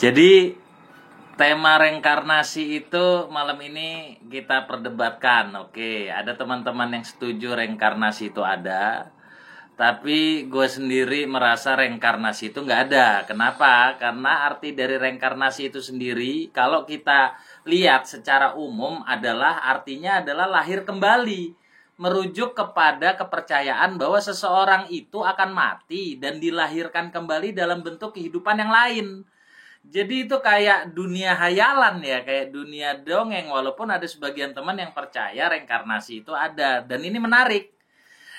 Jadi tema reinkarnasi itu malam ini kita perdebatkan. Oke, ada teman-teman yang setuju reinkarnasi itu ada, tapi gue sendiri merasa reinkarnasi itu nggak ada. Kenapa? Karena arti dari reinkarnasi itu sendiri, kalau kita lihat secara umum artinya adalah lahir kembali, merujuk kepada kepercayaan bahwa seseorang itu akan mati dan dilahirkan kembali dalam bentuk kehidupan yang lain. Jadi itu kayak dunia hayalan ya, kayak dunia dongeng, walaupun ada sebagian teman yang percaya reinkarnasi itu ada. Dan ini menarik.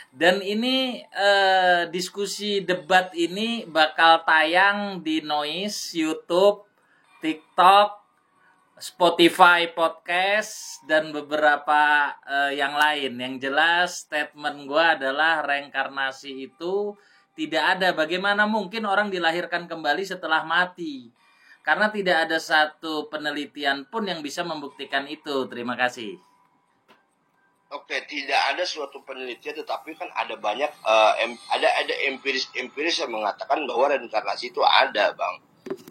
Dan ini diskusi debat ini bakal tayang di Noise, YouTube, TikTok, Spotify Podcast, dan beberapa yang lain. Yang jelas statement gue adalah reinkarnasi itu tidak ada. Bagaimana mungkin orang dilahirkan kembali setelah mati? Karena tidak ada satu penelitian pun yang bisa membuktikan itu. Terima kasih. Oke, tidak ada suatu penelitian, tetapi kan ada banyak ada empiris yang mengatakan bahwa reinkarnasi itu ada, Bang.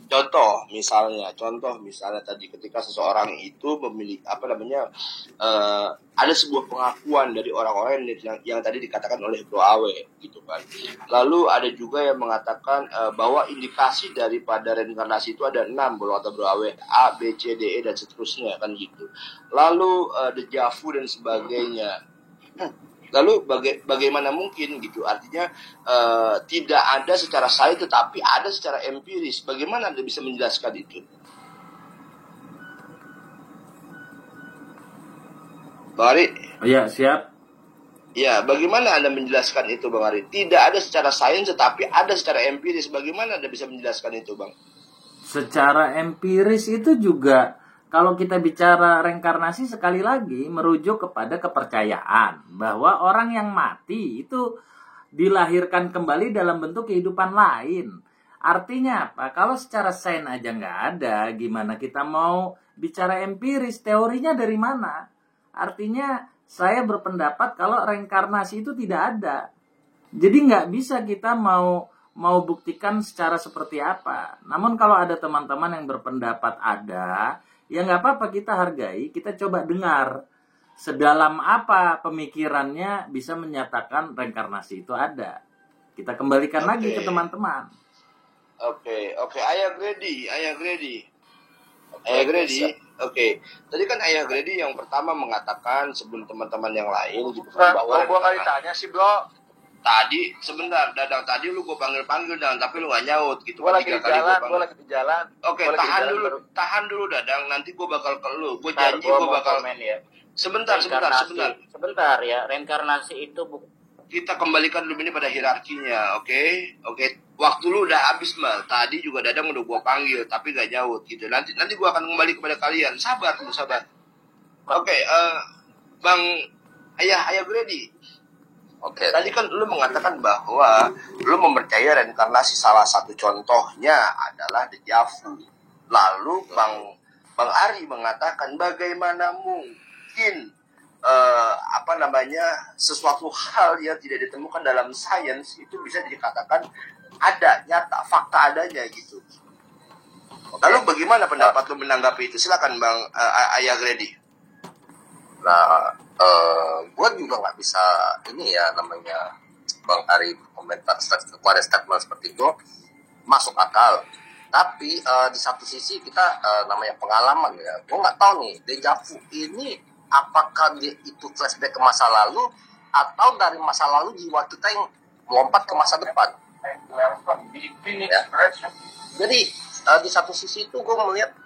Contoh misalnya tadi ketika seseorang itu memiliki ada sebuah pengakuan dari orang-orang yang tadi dikatakan oleh Bro Awe gitu kan. Lalu ada juga yang mengatakan bahwa indikasi daripada reinkarnasi itu ada 6 kata Bro Awe, A, B, C, D, E dan seterusnya kan gitu. Lalu deja vu dan sebagainya. Lalu bagaimana mungkin gitu? Artinya tidak ada secara sains tetapi ada secara empiris. Bagaimana Anda bisa menjelaskan itu? Bang Ari? Iya, siap. Ya, bagaimana Anda menjelaskan itu, Bang Ari? Tidak ada secara sains tetapi ada secara empiris. Bagaimana Anda bisa menjelaskan itu, Bang? Secara empiris itu juga, kalau kita bicara reinkarnasi sekali lagi merujuk kepada kepercayaan bahwa orang yang mati itu dilahirkan kembali dalam bentuk kehidupan lain. Artinya apa? Kalau secara sains aja nggak ada, gimana kita mau bicara empiris? Teorinya dari mana? Artinya saya berpendapat kalau reinkarnasi itu tidak ada. Jadi nggak bisa kita mau buktikan secara seperti apa. Namun kalau ada teman-teman yang berpendapat ada, ya nggak apa-apa, kita hargai, kita coba dengar sedalam apa pemikirannya bisa menyatakan reinkarnasi itu ada. Kita kembalikan lagi ke teman-teman. Oke, Ayah Grady. Oke. Tadi kan Ayah Grady yang pertama mengatakan sebelum teman-teman yang lain gitu bahwa gua nggak ditanya sih, Bro. Tadi sebentar, Dadang, tadi lu gue panggil Dan, tapi lu gak nyaut gitu. Gue lagi di jalan. Oke, tahan dulu Dadang, nanti gue bakal ke lu. Gue janji gue bakal komen ya. Sebentar ya, reinkarnasi itu kita kembalikan dulu ini pada hierarkinya, oke? Waktu lu udah habis, Mal. Tadi juga Dadang udah gue panggil, tapi gak nyaut gitu. Nanti gue akan kembali kepada kalian. Sabar. Oke, Bang Ayah Grady. Oke, tadi kan lu mengatakan bahwa lu mempercayai reinkarnasi, salah satu contohnya adalah deja vu. Lalu Bang Ari mengatakan bagaimana mungkin sesuatu hal yang tidak ditemukan dalam sains itu bisa dikatakan ada, nyata, fakta adanya gitu. Lalu bagaimana pendapat lu menanggapi itu? Silakan Bang Ayah Grady. Nah, gue juga nggak bisa namanya Bang Ari komentar kepada statement seperti itu masuk akal. Tapi di satu sisi kita namanya pengalaman ya. Gue nggak tahu nih deja vu ini apakah dia itu flashback ke masa lalu atau dari masa lalu jiwa kita yang melompat ke masa depan. Ya. Jadi di satu sisi itu gue melihat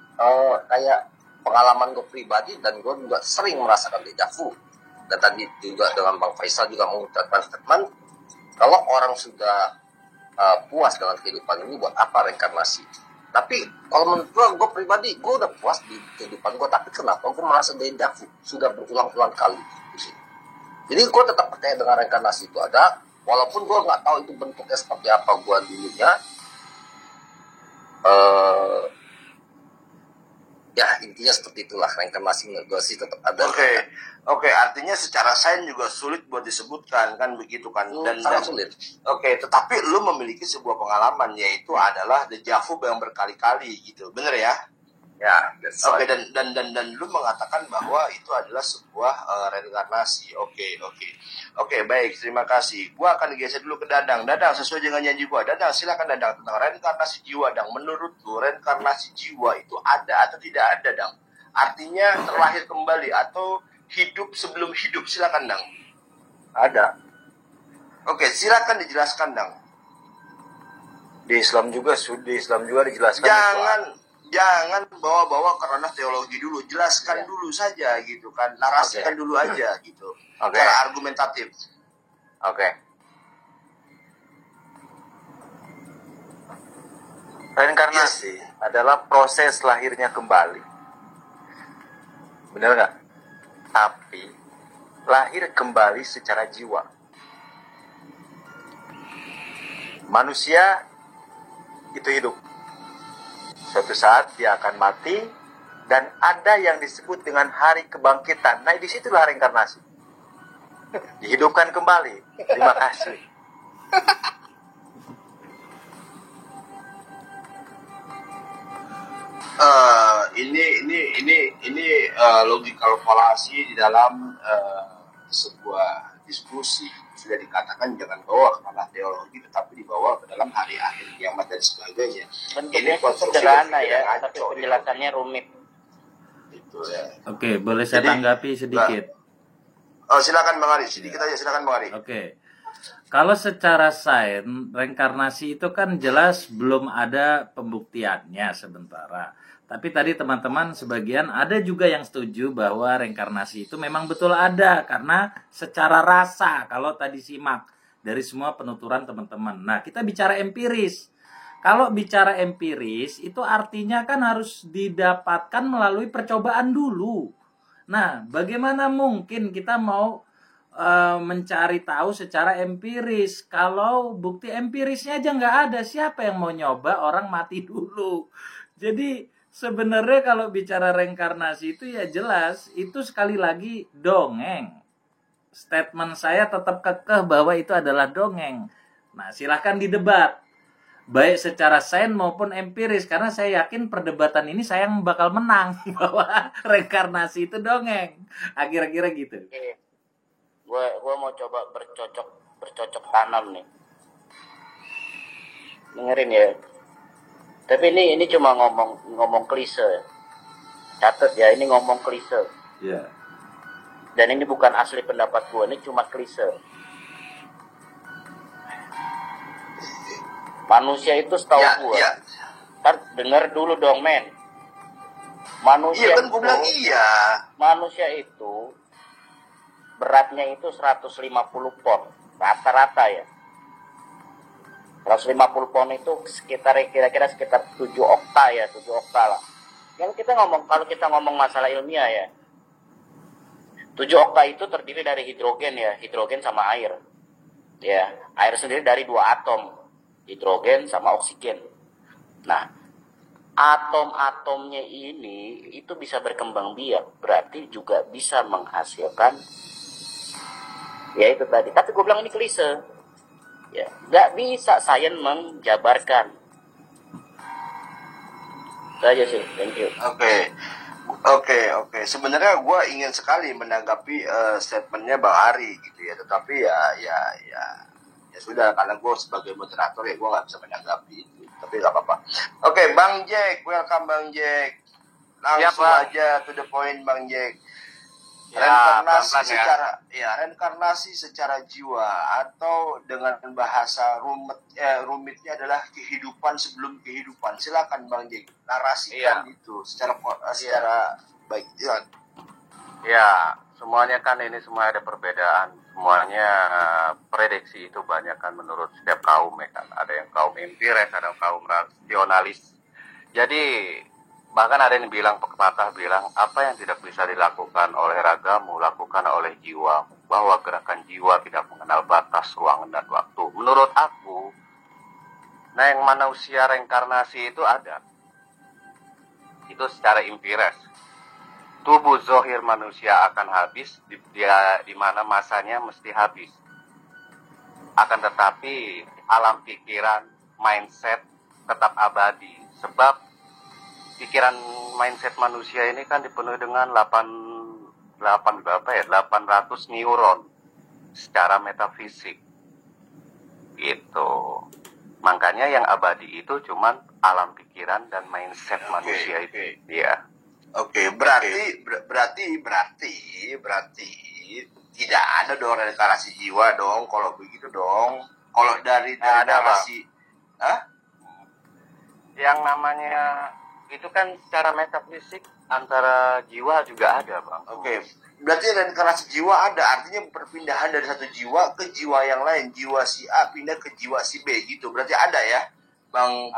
kayak pengalaman gue pribadi dan gue juga sering merasakan deja vu. Dan tadi juga dengan Bang Faisal juga mengucapkan statement kalau orang sudah puas dengan kehidupan ini buat apa reinkarnasi. Tapi kalau menurut gue pribadi gue udah puas di kehidupan gue, tapi kenapa gue merasa deja vu sudah berulang-ulang kali. Jadi gue tetap percaya dengan reinkarnasi itu ada, walaupun gue nggak tahu itu bentuknya seperti apa gue dulunya. Ya intinya seperti itulah, reinkarnasi menurut gue sih tetap ada. Oke, artinya secara sains juga sulit buat disebutkan kan begitu kan, dan sangat sulit. Oke, tetapi lu memiliki sebuah pengalaman, yaitu adalah deja vu yang berkali-kali gitu, bener ya? Ya, that's Oke, right. dan lu mengatakan bahwa itu adalah sebuah reinkarnasi. Oke, baik, terima kasih. Gua akan geser dulu ke Dadang. Dadang, sesuai dengan janji gua. Dadang, silakan Dadang, tentang reinkarnasi jiwa. Dang, menurut lu reinkarnasi jiwa itu ada atau tidak ada, Dang? Artinya terlahir kembali atau hidup sebelum hidup? Silakan, Dang. Ada. Oke, silakan dijelaskan, Dang. Di Islam juga dijelaskan. Jangan bawa-bawa karena teologi dulu, jelaskan dulu saja gitu kan, narasikan dulu aja gitu, cara argumentatif. Reinkarnasi adalah proses lahirnya kembali, benar nggak? Tapi lahir kembali secara jiwa. Manusia itu hidup. Suatu saat dia akan mati, dan ada yang disebut dengan hari kebangkitan. Nah, disitulah reinkarnasi. Dihidupkan kembali. Terima kasih. Ini logika kalkulasi di dalam sebuah diskusi. Sudah dikatakan jangan bawa ke ranah teologi, tetapi dibawa ke dalam hari akhir kiamat dan sebagainya. Bentuknya sederhana ya, tapi penjelasannya rumit. Itu ya. Oke, boleh saya tanggapi sedikit? Silakan Bang Ari, sedikit aja, silakan Bang Ari. Oke. Kalau secara sains, reinkarnasi itu kan jelas belum ada pembuktiannya sementara. Tapi tadi teman-teman sebagian ada juga yang setuju bahwa reinkarnasi itu memang betul ada. Karena secara rasa, kalau tadi simak dari semua penuturan teman-teman. Nah, kita bicara empiris. Kalau bicara empiris, itu artinya kan harus didapatkan melalui percobaan dulu. Nah, bagaimana mungkin kita mau mencari tahu secara empiris kalau bukti empirisnya aja nggak ada? Siapa yang mau nyoba orang mati dulu? Jadi sebenarnya kalau bicara reinkarnasi itu ya jelas itu sekali lagi dongeng. Statement saya tetap kekeh bahwa itu adalah dongeng. Nah, silahkan didebat baik secara sains maupun empiris, karena saya yakin perdebatan ini saya yang bakal menang bahwa reinkarnasi itu dongeng. Kira-kira gitu. Gue mau coba bercocok tanam nih. Dengerin ya. Tapi ini cuma ngomong klise. Catat ya, ini ngomong klise. Iya. Dan ini bukan asli pendapat gue, ini cuma klise. Manusia itu setahu gue. Ntar denger dulu dong, men. Manusia kan gue bilang iya. Manusia itu beratnya itu 150 pon. Rata-rata ya. 150 pon itu kira-kira sekitar 7 okta ya, 7 okta lah. Yang kalau kita ngomong masalah ilmiah ya. 7 okta itu terdiri dari hidrogen ya, hidrogen sama air. Ya, air sendiri dari 2 atom, hidrogen sama oksigen. Nah, atom-atomnya ini itu bisa berkembang biak, berarti juga bisa menghasilkan ya itu tadi. Tapi gue bilang ini klise. Ya, nggak bisa sains menjabarkan. Itu aja sih, thank you. Oke. Sebenarnya gue ingin sekali menanggapi statementnya Bang Ari gitu ya, tetapi ya sudah, karena gue sebagai moderator ya gue nggak bisa menanggapi itu, tapi nggak apa-apa. Oke, Bang Jack, welcome Bang Jack. Langsung aja to the point Bang Jack. Reinkarnasi secara jiwa, atau dengan bahasa rumitnya adalah kehidupan sebelum kehidupan. Silakan Bang Jack, narasikan itu secara baik. Ya, semuanya kan ini semua ada perbedaan. Semuanya prediksi itu banyak kan menurut setiap kaum ya kan. Ada yang kaum empiris, ada yang kaum rasionalis. Jadi bahkan ada yang bilang, pepatah bilang, apa yang tidak bisa dilakukan oleh ragamu, lakukan oleh jiwamu. Bahwa gerakan jiwa tidak mengenal batas, ruang, dan waktu. Menurut aku, nah yang manusia reinkarnasi itu ada. itu secara empires. Tubuh zohir manusia akan habis di mana masanya mesti habis. Akan tetapi alam pikiran, mindset tetap abadi. Sebab pikiran mindset manusia ini kan dipenuhi dengan 800 neuron secara metafisik. Gitu. Makanya yang abadi itu cuman alam pikiran dan mindset manusia itu. Iya. Oke, berarti tidak ada dong reinkarnasi jiwa dong kalau begitu dong. Kalau dari Ada, narasi, hah? Yang namanya itu kan secara metafisik antara jiwa juga ada, Bang. Oke, berarti reinkarnasi jiwa ada, artinya perpindahan dari satu jiwa ke jiwa yang lain, jiwa si A pindah ke jiwa si B gitu. Berarti ada ya, Bang?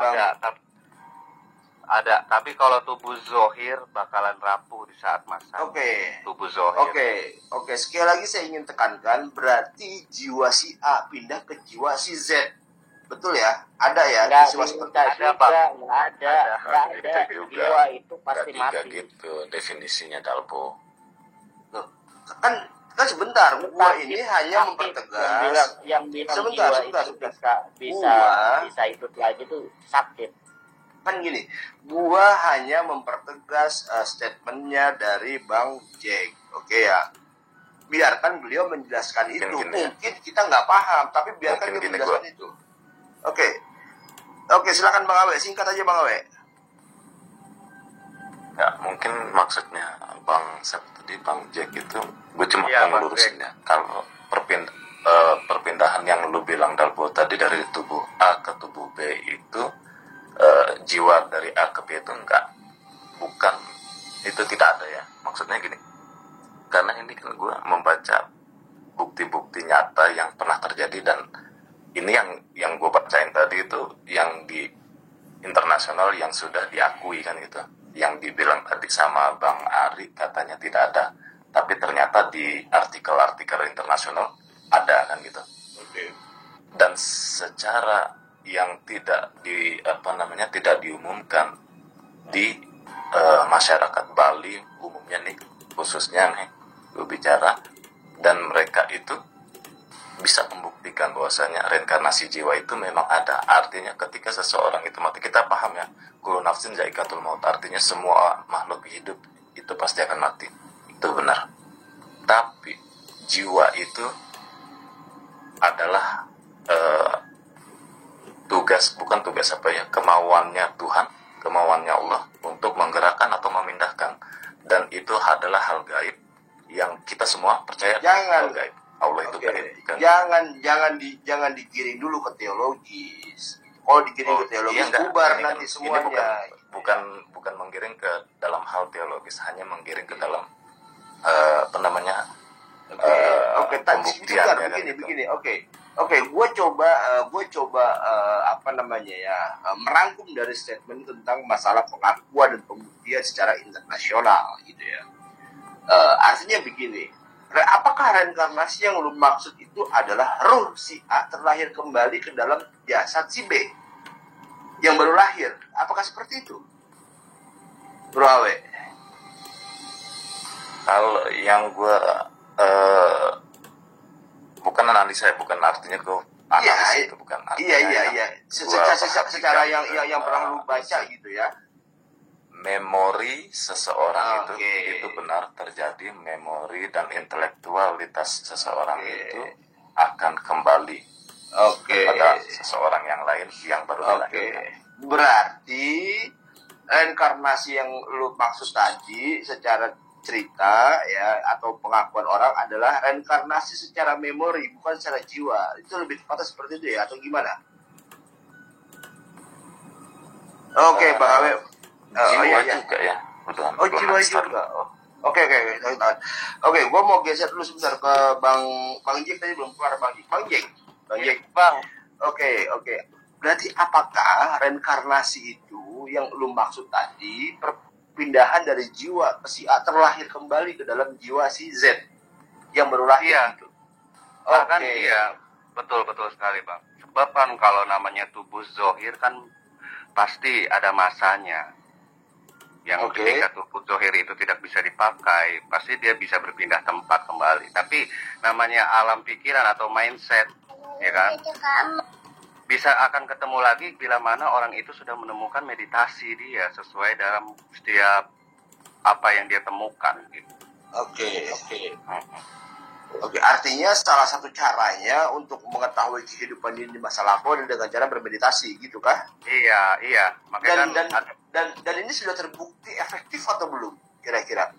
Ada, tapi kalau tubuh zohir bakalan rapuh di saat masa. Oke. Tubuh zohir. Oke. Sekali lagi saya ingin tekankan, berarti jiwa si A pindah ke jiwa si Z. Betul ya? Ada ya? Nggak Jiwa bisa Ada, juga, Bang. nggak ada. Jiwa itu pasti Nggak mati. gitu definisinya Dalpo. Loh, kan sebentar, gua ini hanya mempertegas. Yang bilang Sebentar. jiwa itu bisa hidup lagi tuh sakit. Kan gini, gua hanya mempertegas statementnya dari Bang Jack, oke ya. Biarkan beliau menjelaskan itu. Gini, Mungkin kita nggak paham, tapi biarkan Mungkin dia gini, menjelaskan gua. itu. Oke, silakan Bang Awe, singkat aja Bang Awe. Ya mungkin maksudnya Bang Sep tadi, Bang Jack itu, gue cuma Iya, mau Bang lurusin ya. Kalau perpindahan yang lu bilang Dalpo tadi dari tubuh A ke tubuh B itu jiwa dari A ke B itu bukan, itu tidak ada ya. Maksudnya gini, karena ini kan gue membaca bukti-bukti nyata yang pernah terjadi, dan ini yang gue bacain tadi itu yang di internasional yang sudah diakui kan gitu. Yang dibilang tadi sama Bang Ari katanya tidak ada, tapi ternyata di artikel-artikel internasional ada kan gitu. Dan secara yang tidak tidak diumumkan di masyarakat Bali umumnya nih, khususnya nih gue bicara, dan mereka itu bisa membuktikan bahwasanya reinkarnasi jiwa itu memang ada. Artinya ketika seseorang itu mati, kita paham ya, kullu nafsin za'iqatul maut, artinya semua makhluk hidup itu pasti akan mati, itu benar. Tapi jiwa itu adalah kemauannya Tuhan, kemauannya Allah untuk menggerakkan atau memindahkan, dan itu adalah hal gaib yang kita semua percaya. Hal gaib, Allah itu gaib kan? Jangan digiring dulu ke teologis. Kalau digiring ke teologis bubar nanti semuanya. Bukan menggiring ke dalam hal teologis, hanya menggiring ke dalam pembuktian. Begini. Gue coba merangkum dari statement tentang masalah pengakuan dan pembuktian secara internasional gitu ya. Artinya begini, apakah reinkarnasi yang lu maksud itu adalah ruh si A terlahir kembali ke dalam jasad si B yang baru lahir? Apakah seperti itu, Bro Awe? Kalau yang gue bukan analisa, bukan artinya gue analisa itu bukan artinya. Iya. Secara yang pernah lu baca gitu ya. Memori seseorang itu benar terjadi, memori dan intelektualitas seseorang itu akan kembali kepada seseorang yang lain yang baru dilahirkan. Berarti reinkarnasi yang lu maksud tadi secara cerita ya atau pengakuan orang adalah reinkarnasi secara memori, bukan secara jiwa. Itu lebih tepatnya seperti itu ya, atau gimana? Bang Awe. Jiwa juga ya. Jiwa juga. Oke, gua mau geser dulu sebentar ke Bang Jack, tadi belum keluar Bang Jack. Oke. Berarti apakah reinkarnasi itu yang lu maksud tadi perpindahan dari jiwa ke si A terlahir kembali ke dalam jiwa si Z yang baru lahir? Iya. Bahkan iya, betul sekali Bang. Sebab kan kalau namanya tubuh zohir kan pasti ada masanya. yang Oke. ketika tubuh zohir itu tidak bisa dipakai, pasti dia bisa berpindah tempat kembali. Tapi namanya alam pikiran atau mindset, ya kan, bisa akan ketemu lagi bila mana orang itu sudah menemukan meditasi dia sesuai dalam setiap apa yang dia temukan gitu. Oke. Oke, artinya salah satu caranya untuk mengetahui kehidupan ini di masa lampau adalah dengan cara bermeditasi, gitu kah? Iya, makanya Dan ini sudah terbukti efektif atau belum? Kira-kira?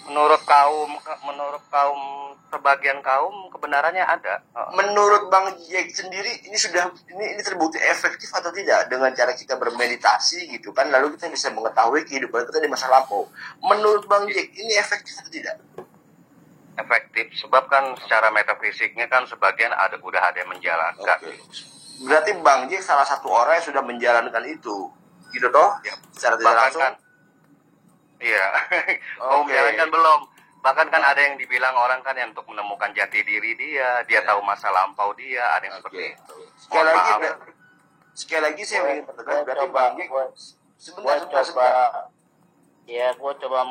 menurut kaum sebagian kaum kebenarannya ada. Menurut Bang Jack sendiri ini terbukti efektif atau tidak dengan cara kita bermeditasi gitu kan, lalu kita bisa mengetahui kehidupan kita di masa lampau. Menurut Bang Jack ini efektif atau tidak? Efektif, sebab kan secara metafisiknya kan sebagian udah ada yang menjalankan. Oke. Berarti Bang Jack salah satu orang yang sudah menjalankan itu, gitu toh? Ya, Secara tidak bahkan langsung. kan, iya, mau Oke. menjalankan belum. Bahkan kan ada yang dibilang orang kan yang untuk menemukan jati diri dia tahu masa lampau dia, ada yang seperti itu. Sekali lagi, Maaf. sekali lagi saya ingin pertegas, berarti coba Bang Jack sebentar. Ya, gue coba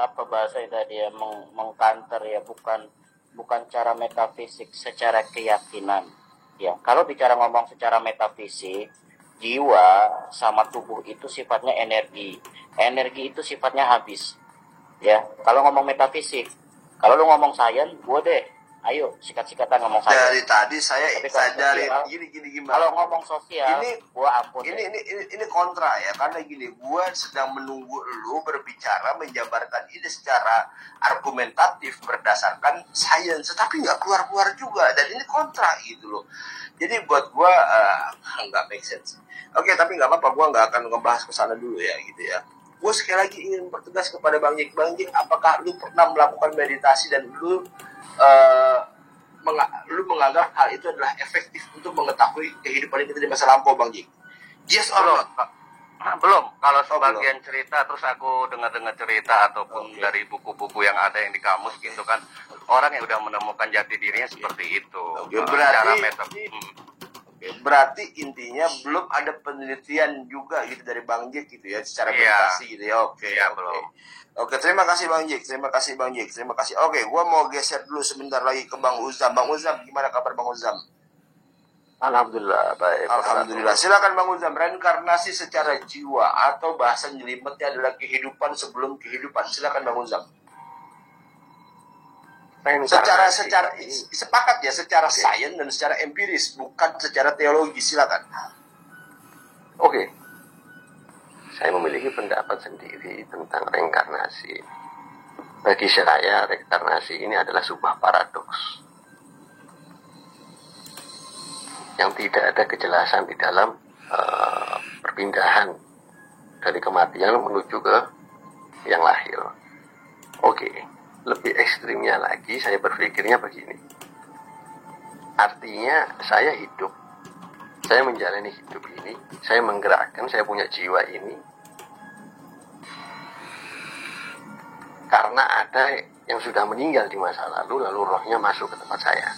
apa bahasa tadi ya, mengkanter ya, bukan cara metafisik, secara keyakinan. Ya, kalau bicara ngomong secara metafisik, jiwa sama tubuh itu sifatnya energi. Energi itu sifatnya habis. Ya, kalau ngomong metafisik, kalau lu ngomong sains, gue deh, ayo sikat-sikatan ngomong sains. Dari tadi saya Tapi kalau dari sosial, gini gimana? Kalau ngomong sosial, Ini- gue ampun. Ini kontra ya, karena gini, gue sedang menunggu lu berbicara menjabarkan ini secara argumentatif berdasarkan sains, tetapi nggak keluar juga, dan ini kontra gitu loh. Jadi buat gue nggak make sense. Oke, tapi nggak apa-apa, gue nggak akan ngebahas ke sana dulu ya gitu ya. Gue sekali lagi ingin mempertegas kepada Bang Jack, apakah lu pernah melakukan meditasi dan lu menganggap hal itu adalah efektif untuk mengetahui kehidupan kita di masa lampau, Bang Jack? Yes or Belum, not? belum. Kalau Oh, sebagian cerita, terus aku dengar cerita ataupun Oke. dari buku-buku yang ada yang di kamus gitu kan, orang yang udah menemukan jati dirinya seperti itu. Oke, berarti- Cara Berarti intinya belum ada penelitian juga gitu dari Bang Jack gitu ya, secara Iya. meditasi gitu ya. Oke, Iya, oke. belum. Oke, terima kasih Bang Jack. Terima kasih. Oke, gua mau geser dulu sebentar lagi ke Bang Uzam. Bang Uzam, gimana kabar Bang Uzam? Alhamdulillah baik. Alhamdulillah. Silakan Bang Uzam. Reinkarnasi secara jiwa atau bahasa jelimetnya adalah kehidupan sebelum kehidupan. Silakan Bang Uzam. Secara sepakat ya, secara sains dan secara empiris, bukan secara teologi. Silakan. Oke. Saya memiliki pendapat sendiri tentang reinkarnasi. Bagi saya, reinkarnasi ini adalah sebuah paradoks yang tidak ada kejelasan di dalam perpindahan dari kematian menuju ke yang lahir. Oke, lebih ekstrimnya lagi saya berpikirnya begini. Artinya saya hidup, saya menjalani hidup ini, saya menggerakkan, saya punya jiwa ini karena ada yang sudah meninggal di masa lalu rohnya masuk ke tempat saya.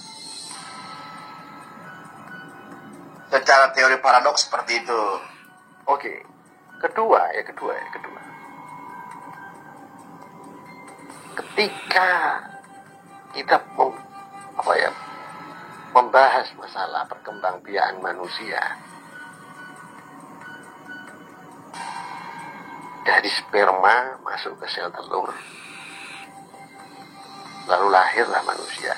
Secara teori paradoks seperti itu. Oke. Kedua. Ketika kita membahas masalah perkembangbiakan manusia dari sperma masuk ke sel telur, lalu lahirlah manusia.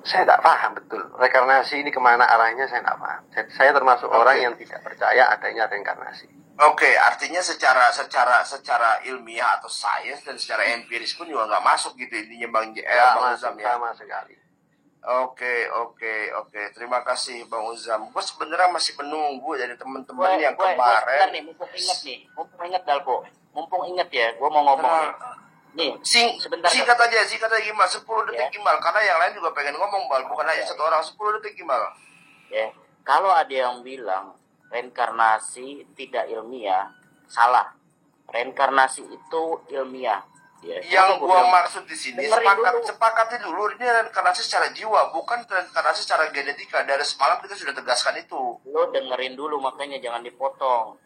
Saya tidak paham betul reinkarnasi ini kemana arahnya, saya tidak paham. Saya termasuk orang yang tidak percaya adanya reinkarnasi. Oke, artinya secara ilmiah atau sains dan secara empiris pun juga nggak masuk gitu intinya Bang Uzam ya. Sama sekali. Oke. Terima kasih Bang Uzam. Gue sebenarnya masih menunggu dari teman-teman yang kemarin. Mumpung ingat Dalpo. Mumpung ingat ya, gue mau ngomong nih. Nih, sebentar. Singkat aja Gimal, 10 detik Gimal, karena yang lain juga pengen ngomong Bal, bukan hanya satu orang. 10 detik Gimal. Ya, kalau ada yang bilang reinkarnasi tidak ilmiah, salah. Reinkarnasi itu ilmiah. Ya, Yang kenapa gua bilang maksud di sini dengerin sepakati dulu ini reinkarnasi secara jiwa, bukan reinkarnasi secara genetika. Dari semalam kita sudah tegaskan itu. lo dengerin dulu, makanya jangan dipotong.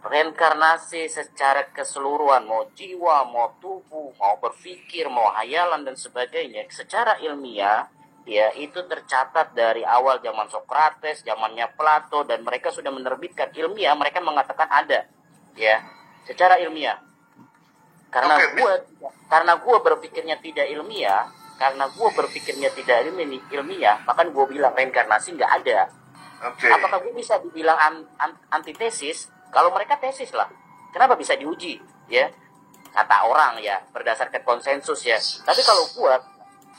Reinkarnasi secara keseluruhan, mau jiwa, mau tubuh, mau berpikir, mau hayalan dan sebagainya, secara ilmiah ya itu tercatat dari awal zaman Sokrates, zamannya Plato, dan mereka sudah menerbitkan ilmiah, mereka mengatakan ada ya secara ilmiah. Karena gue berpikirnya tidak ilmiah, bahkan gue bilang reinkarnasi nggak ada. Apakah gue bisa dibilang antitesis? Kalau mereka tesis lah, kenapa bisa diuji? Ya, kata orang ya, berdasarkan konsensus ya. Tapi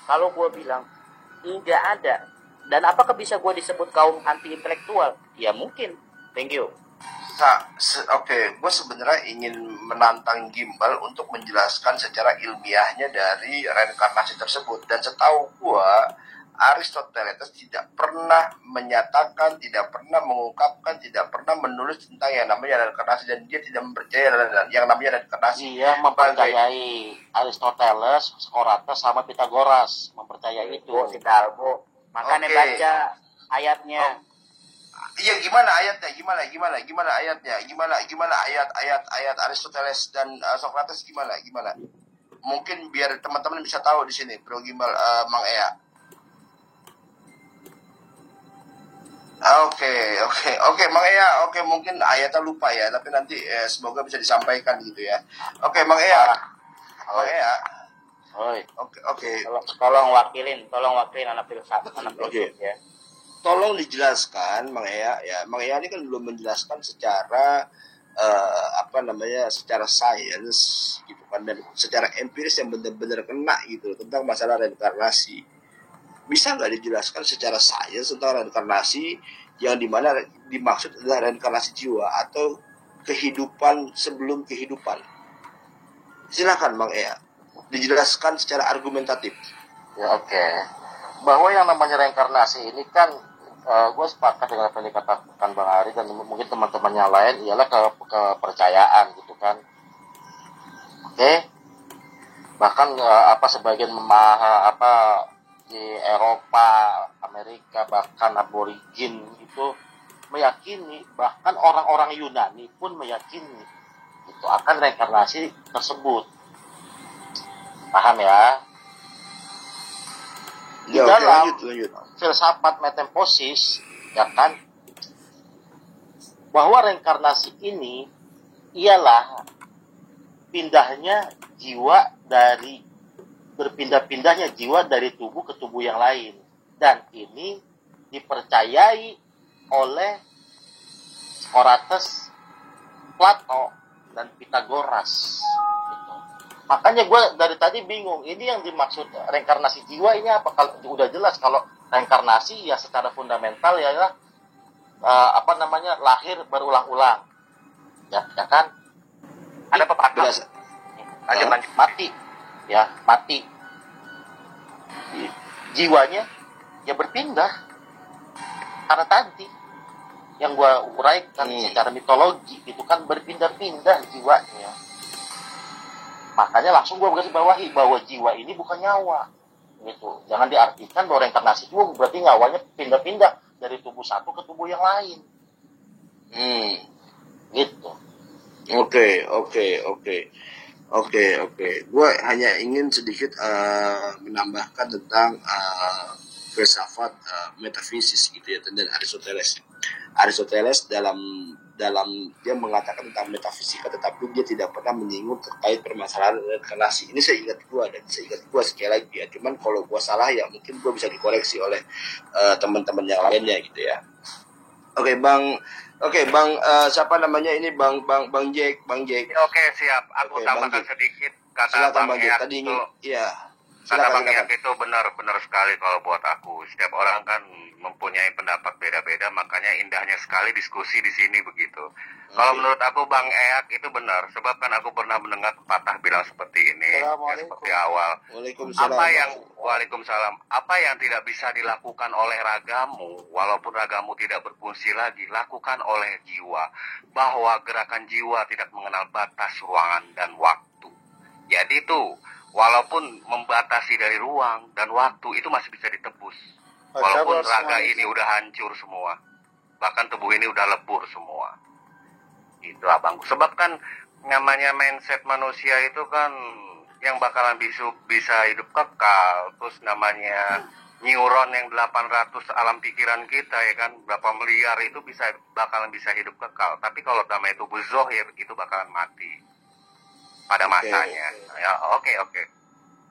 kalau gue bilang nggak ada, dan apakah bisa gue disebut kaum anti intelektual? Ya mungkin. Thank you. Gue sebenarnya ingin menantang Gimbal untuk menjelaskan secara ilmiahnya dari reinkarnasi tersebut. Dan setahu gue, Aristoteles tidak pernah menyatakan, tidak pernah mengungkapkan, tidak pernah menulis tentang yang namanya reinkarnasi, dan dia tidak mempercayai yang namanya reinkarnasi. Dia mempercayai Aristoteles, Sokrates, sama Pitagoras, mempercayai itu. Si Dalbo. Makanya baca ayatnya. Iya, gimana ayatnya? Gimana ayatnya? Gimana ayat Aristoteles dan Sokrates gimana? Mungkin biar teman-teman bisa tahu di sini, Bro Gimbal, Mang Ea. Oke, Mang Ea. Oke, mungkin ayatnya lupa ya, tapi nanti semoga bisa disampaikan gitu ya. Oke, Mang Ea. Mang Ea. Oke. Tolong wakilin anak filsafat, ya. Tolong dijelaskan, Mang Ea ya. Mang Ea ini kan belum menjelaskan secara secara sains gitu kan, dan secara empiris yang benar-benar kena gitu tentang masalah reinkarnasi. Bisa nggak dijelaskan secara sains tentang reinkarnasi yang dimana dimaksud adalah reinkarnasi jiwa atau kehidupan sebelum kehidupan? Silakan, Mang Ea, dijelaskan secara argumentatif. Ya, oke. Bahwa yang namanya reinkarnasi ini kan gue sepakat dengan apa yang dikatakan Bang Ari dan mungkin teman-teman yang lain ialah kepercayaan gitu kan. Oke. Bahkan sebagian di Eropa, Amerika, bahkan aborigin itu meyakini, bahkan orang-orang Yunani pun meyakini itu akan reinkarnasi tersebut. Paham ya? Di dalam lanjut. filsafat metamorfosis, ya kan, bahwa reinkarnasi ini ialah berpindah-pindahnya jiwa dari tubuh ke tubuh yang lain, dan ini dipercayai oleh Sokrates, Plato, dan Pitagoras. Makanya gue dari tadi bingung, ini yang dimaksud reinkarnasi jiwa ini apa? Kalau udah jelas kalau reinkarnasi ya secara fundamental ya lahir berulang-ulang, ya kan? Ada pepatah mati, jiwanya ya berpindah, karena tadi yang gue uraikan secara mitologi itu kan berpindah-pindah jiwanya. Makanya langsung gue garis bawahi bahwa jiwa ini bukan nyawa, gitu. Jangan diartikan bahwa reinkarnasi itu berarti nyawanya pindah-pindah dari tubuh satu ke tubuh yang lain. Gitu. Oke. Gue hanya ingin sedikit menambahkan tentang filsafat metafisis gitu ya, dan Aristoteles dalam dia mengatakan tentang metafisika, tetapi dia tidak pernah menyinggung terkait permasalahan reinkarnasi. Ini seingat gue sekali lagi ya. Cuman kalau gue salah ya mungkin gue bisa dikoreksi oleh teman-teman yang lainnya gitu ya. Oke, Bang, siapa namanya ini Bang Jack. Oke, siap. Aku tambahkan sedikit kata Bang Yak itu. Iya. Kata Bang Yak itu benar sekali kalau buat aku. Setiap orang kan mempunyai pendapat beda-beda, makanya indahnya sekali diskusi di sini begitu. Kalau menurut aku Bang Yak itu benar, sebab kan aku pernah mendengar pepatah bilang seperti ini, ya, seperti awal. Waalaikumsalam. Apa yang tidak bisa dilakukan oleh ragamu, walaupun ragamu tidak berfungsi lagi, lakukan oleh jiwa. Bahwa gerakan jiwa tidak mengenal batas ruangan dan waktu. Jadi tuh, walaupun membatasi dari ruang dan waktu itu masih bisa ditebus. Walaupun raga ini udah hancur semua. Bahkan tubuh ini udah lebur semua. Itu abangku. Sebab kan namanya mindset manusia itu kan yang bakalan bisa hidup kekal. Terus namanya neuron yang 800 alam pikiran kita ya kan. Berapa miliar itu bakalan bisa hidup kekal. Tapi kalau namanya tubuh zohir itu bakalan mati. Pada masanya. Ya, oke.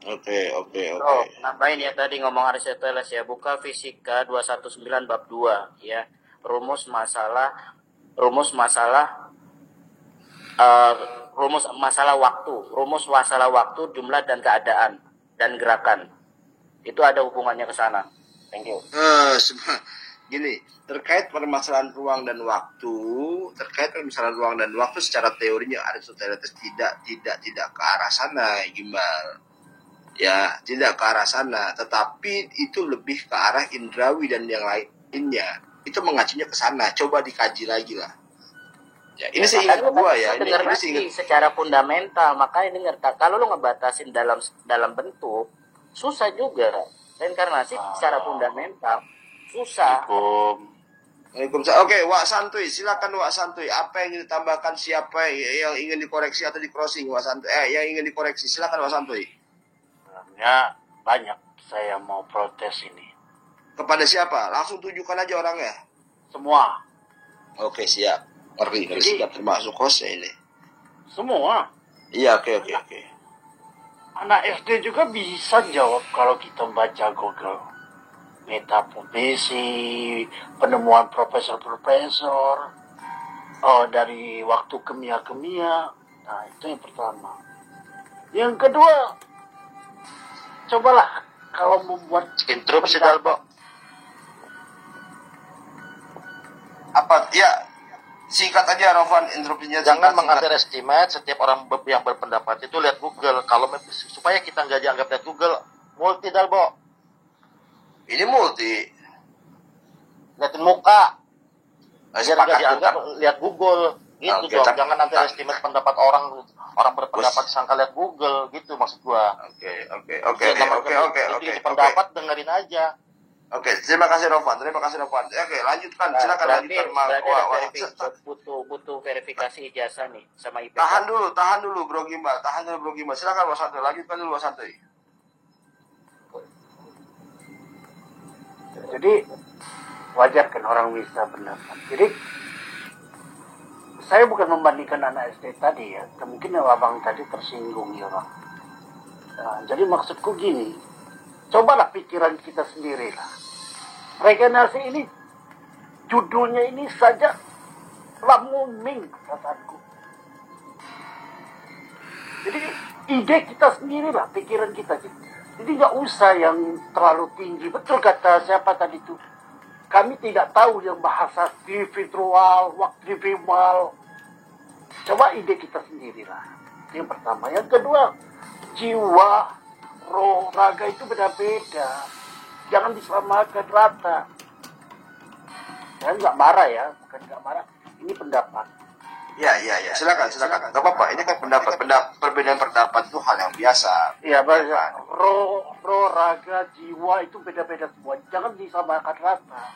Oke. Oh, nambahin ya tadi ngomong Aristoteles ya, buka Fisika 219 bab 2 ya. Rumus masalah waktu, jumlah dan keadaan dan gerakan. Itu ada hubungannya ke sana. Thank you. Gini, terkait permasalahan ruang dan waktu secara teorinya Aristoteles tidak ke arah sana, Gimbal. Ya, tidak ke arah sana, tetapi itu lebih ke arah indrawi dan yang lainnya. Itu mengacunya ke sana. Coba dikaji lagi lah. Ya, ini seingat gua ya. Ini seingat secara fundamental, makanya dengar. Kalau lu ngebatasin dalam bentuk, susah juga. Reinkarnasi secara fundamental susah. Waalaikumsalam. Oke, Wak Santuy, silakan Wak Santuy. Apa yang ingin ditambahkan, siapa yang ingin dikoreksi atau di-crossing Wak Santuy? Yang ingin dikoreksi, silakan Wak Santuy. Sebenarnya banyak saya mau protes ini. Kepada siapa? Langsung tunjukkan aja orangnya. Semua. Oke, siap. Ngeri, siap termasuk hostnya ini. Semua. Iya, oke. Anak SD juga bisa jawab kalau kita baca Google. Metafisik, penemuan profesor-profesor, dari waktu kemia. Nah, itu yang pertama. Yang kedua, cobalah kalau membuat Interupsi Dalbo. Apa? Ya, singkat aja Rovan, interupsinya. Jangan mengunderestimate setiap orang yang berpendapat itu lihat Google. Kalau supaya kita nggak dianggap lihat Google, multi Dalbo. Ini multi. Lihatin muka. Biar nggak Sepakat, dianggap lihat Google. Gitu Oke, dong. Jangan underestimate pendapat orang berpendapat sangka lihat Google. Gitu maksud gua. Oke. Itu pendapat dengerin aja. Oke, terima kasih Rovan. Oke, lanjutkan. Silakan lanjutkan. Butuh verifikasi ijazah nih sama IPK. Tahan dulu Bro Gimbal. Silakan Mas Santuy. Lanjutkan dulu Mas Santuy. Jadi wajar kan orang bisa pendapat. Jadi saya bukan membandingkan anak SD tadi ya. Mungkin abang tadi tersinggung ya bang. Nah, jadi maksudku gini, cobalah pikiran kita sendiri lah. Reinkarnasi ini judulnya ini saja lamuming kataku. Jadi ide kita sendiri lah, pikiran kita. Jadi nggak usah yang terlalu tinggi. Betul kata siapa tadi itu. Kami tidak tahu yang bahasa spiritual, waktu virtual. Coba ide kita sendirilah. Yang pertama. Yang kedua, jiwa, roh, raga itu beda-beda. Jangan disamakan rata. Saya nggak marah ya, bukan nggak marah. Ini pendapat. Ya. Silakan. Gak apa-apa. Ini kan perbedaan pendapat itu hal yang biasa. Iya, roh, raga, jiwa itu beda-beda semua. Jangan disamakan rata.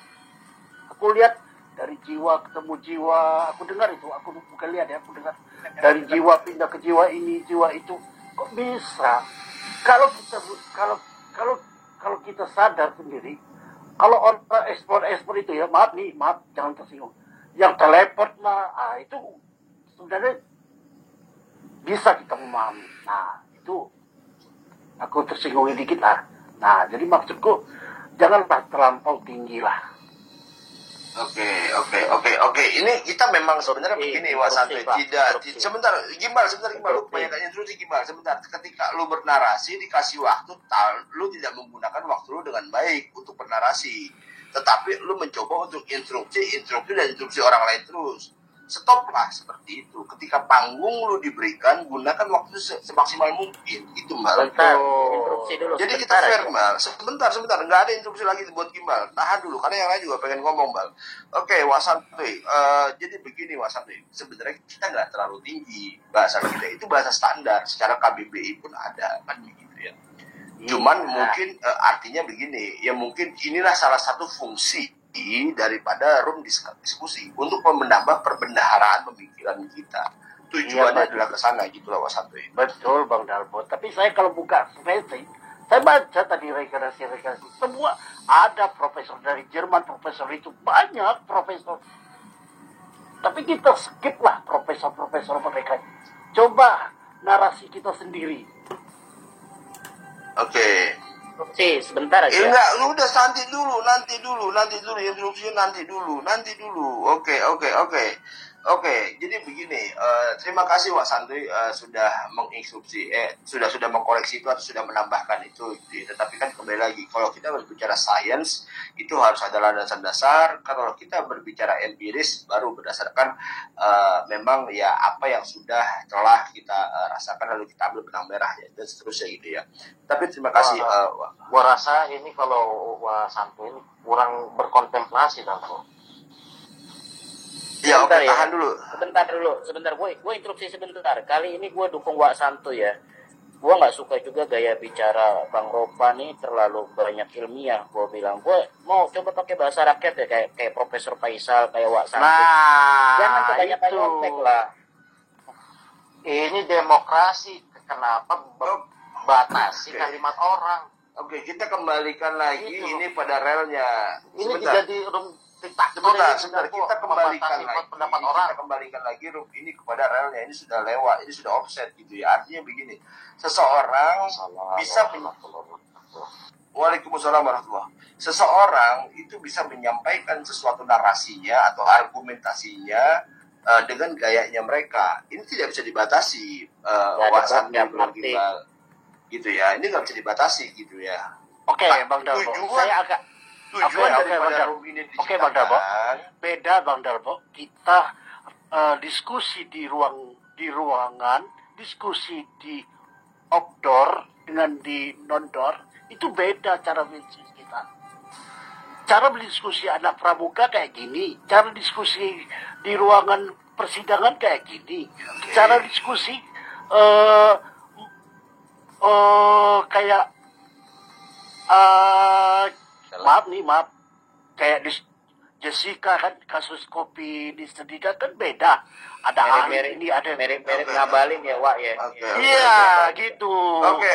Aku lihat dari jiwa ketemu jiwa. Aku dengar itu. Aku bukan lihat ya. Aku dengar dari jiwa pindah ke jiwa ini, jiwa itu. Kok bisa? Kalau kita sadar sendiri, kalau orang ekspor itu ya, maaf jangan tersinggung. Yang teleport lah, itu sebenarnya bisa kita memahami. Nah, itu aku tersinggung dikit lah. Nah, jadi maksudku janganlah terlampau tinggi lah. Oke. Ini kita memang sebenarnya begini Wak Santuy. Sebentar Gimbal, lu kebanyakan intrusi Gimbal. Sebentar, ketika lu bernarasi dikasih waktu, lu tidak menggunakan waktu lu dengan baik untuk bernarasi. Tetapi lu mencoba untuk instruksi orang lain terus. Stoplah seperti itu. Ketika panggung lu diberikan, gunakan waktu semaksimal mungkin. Itu Mbak. Bentar, interupsi dulu. Jadi kita sebentar fair aja. Mbak. Sebentar. Nggak ada interupsi lagi buat Gimbal. Tahan dulu, karena yang lain juga pengen ngomong Mbak. Oke, Wasantuy. Jadi begini Wasantuy. Sebenarnya kita nggak terlalu tinggi bahasa kita. Itu bahasa standar. Secara KBBI pun ada. Kan begitu ya. Cuman mungkin artinya begini. Ya mungkin inilah salah satu fungsi daripada room diskusi untuk menambah perbendaharaan pemikiran kita. Tujuannya adalah ke sana gitu loh Wasantuy. Betul Bang Dalbo. Tapi saya kalau buka Facebook, saya baca tadi rekerasi semua ada profesor dari Jerman, profesor itu banyak profesor. Tapi kita skip lah profesor mereka. Coba narasi kita sendiri. Oke. Interupsi sebentar aja. Enggak, lu udah nanti dulu, interupsinya nanti dulu. Oke, jadi begini, terima kasih Wak Santuy sudah menginstruksi, sudah mengkoreksi itu atau sudah menambahkan itu. Tetapi kan kembali lagi, kalau kita berbicara sains itu harus ada landasan dasar. Kalau kita berbicara empiris, baru berdasarkan memang ya apa yang sudah telah kita rasakan lalu kita ambil benang merahnya dan seterusnya gitu ya. Tapi terima kasih. Gua rasa ini kalau Wak Santuy ini kurang berkontemplasi Dalbo. Ya, oke, Sebentar ya. tahan dulu. Sebentar. Gue interupsi sebentar. Kali ini gue dukung Wak Santuy ya. Gue nggak suka juga gaya bicara Bang Ropa nih terlalu banyak ilmiah. Gue bilang gue mau coba pakai bahasa rakyat ya kayak Profesor Faisal, kayak Wak Santuy. Nah, Jangan kebanyakan itu. nyontek lah. Ini demokrasi. Kenapa batasi Oke. kalimat orang? Oke, kita kembalikan lagi Itu. ini pada relnya. Ini Sebentar. jadi sebentar, Kita kembalikan lagi room ini kepada relnya. Ini sudah lewat, ini sudah offset gitu ya. Artinya begini, seseorang bisa Waalaikumsalam warahmatullahi. Seseorang itu bisa menyampaikan sesuatu narasinya atau argumentasinya dengan gayanya mereka. Ini tidak bisa dibatasi. Wawasan gitu ya. Ini nggak bisa dibatasi gitu ya. Oke, Bang Dalbo. Saya agak Tujuan daripada room ini Oke, Bang Dalbo. diciptakan. Beda Bang Dalbo. Kita diskusi di ruangan, diskusi di outdoor dengan di non-door itu beda cara berdiskusi kita. Cara berdiskusi anak pramuka kayak gini, cara diskusi di ruangan persidangan kayak gini, cara diskusi kayak maaf kayak di Jessica kan kasus kopi di Sedika kan beda. Ada ahli ini, ada Merek ngabalin ya Wak ya. Iya gitu. Oke.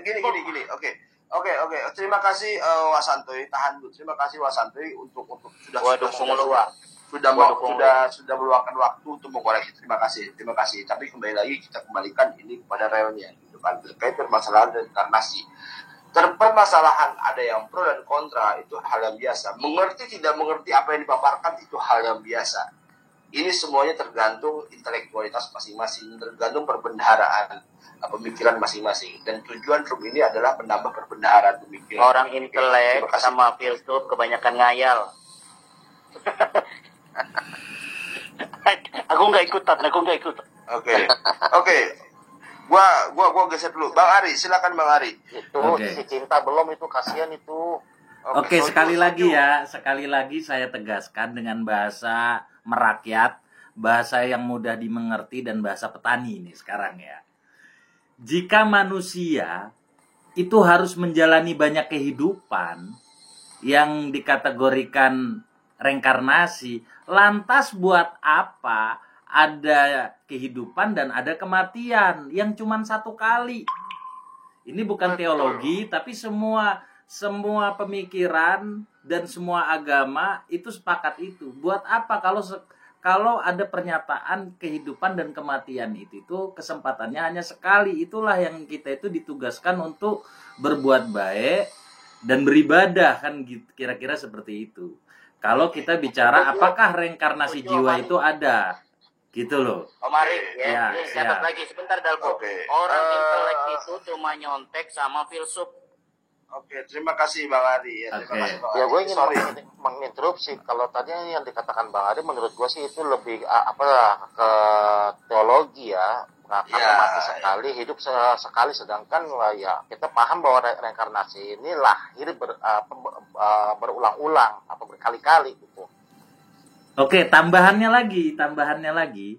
Gini. Oke. Terima kasih Wak Santuy. Tahan dulu. Terima kasih Wak Santuy untuk sudah meluangkan waktu untuk mengkoreksi. Terima kasih. Tapi kembali lagi kita kembalikan ini kepada relnya gitu kan. Terkait permasalahan reinkarnasi. Permasalahan ada yang pro dan kontra itu hal yang biasa. Mengerti tidak mengerti apa yang dipaparkan itu hal yang biasa. Ini semuanya tergantung intelektualitas masing-masing, tergantung perbendaharaan pemikiran masing-masing. Dan tujuan room ini adalah menambah perbendaharaan pemikiran. Orang intelek sama filsuf kebanyakan ngayal. Aku nggak ikutan. Oke. Gua geser dulu. Bang Ari, silakan Bang Ari. Itu Oke. si cinta belum itu kasihan itu. Oke, sekali lagi saya tegaskan dengan bahasa merakyat, bahasa yang mudah dimengerti dan bahasa petani ini sekarang ya. Jika manusia itu harus menjalani banyak kehidupan yang dikategorikan reinkarnasi, lantas buat apa ada kehidupan dan ada kematian yang cuma satu kali? Ini bukan teologi, tapi semua pemikiran dan semua agama itu sepakat itu. Buat apa kalau ada pernyataan kehidupan dan kematian itu kesempatannya hanya sekali. Itulah yang kita itu ditugaskan untuk berbuat baik dan beribadah kan, kira-kira seperti itu. Kalau kita bicara apakah reinkarnasi jiwa itu ada, gitu loh. Om Ari, Ya, catat ya. lagi sebentar Dalbo. Oke. Orang intelek itu cuma nyontek sama filsuf. Oke, terima kasih Bang Ari. Ya, terima Oke. kasih Bang Ya Ari. gue ingin Sorry. menginterupsi. Kalau tadi yang dikatakan Bang Ari, menurut gue sih itu lebih ke teologi ya. Nah, karena Ya, mati sekali, hidup sekali, sedangkan ya kita paham bahwa reinkarnasi ini lahir berulang-ulang atau berkali-kali gitu. Oke, tambahannya lagi.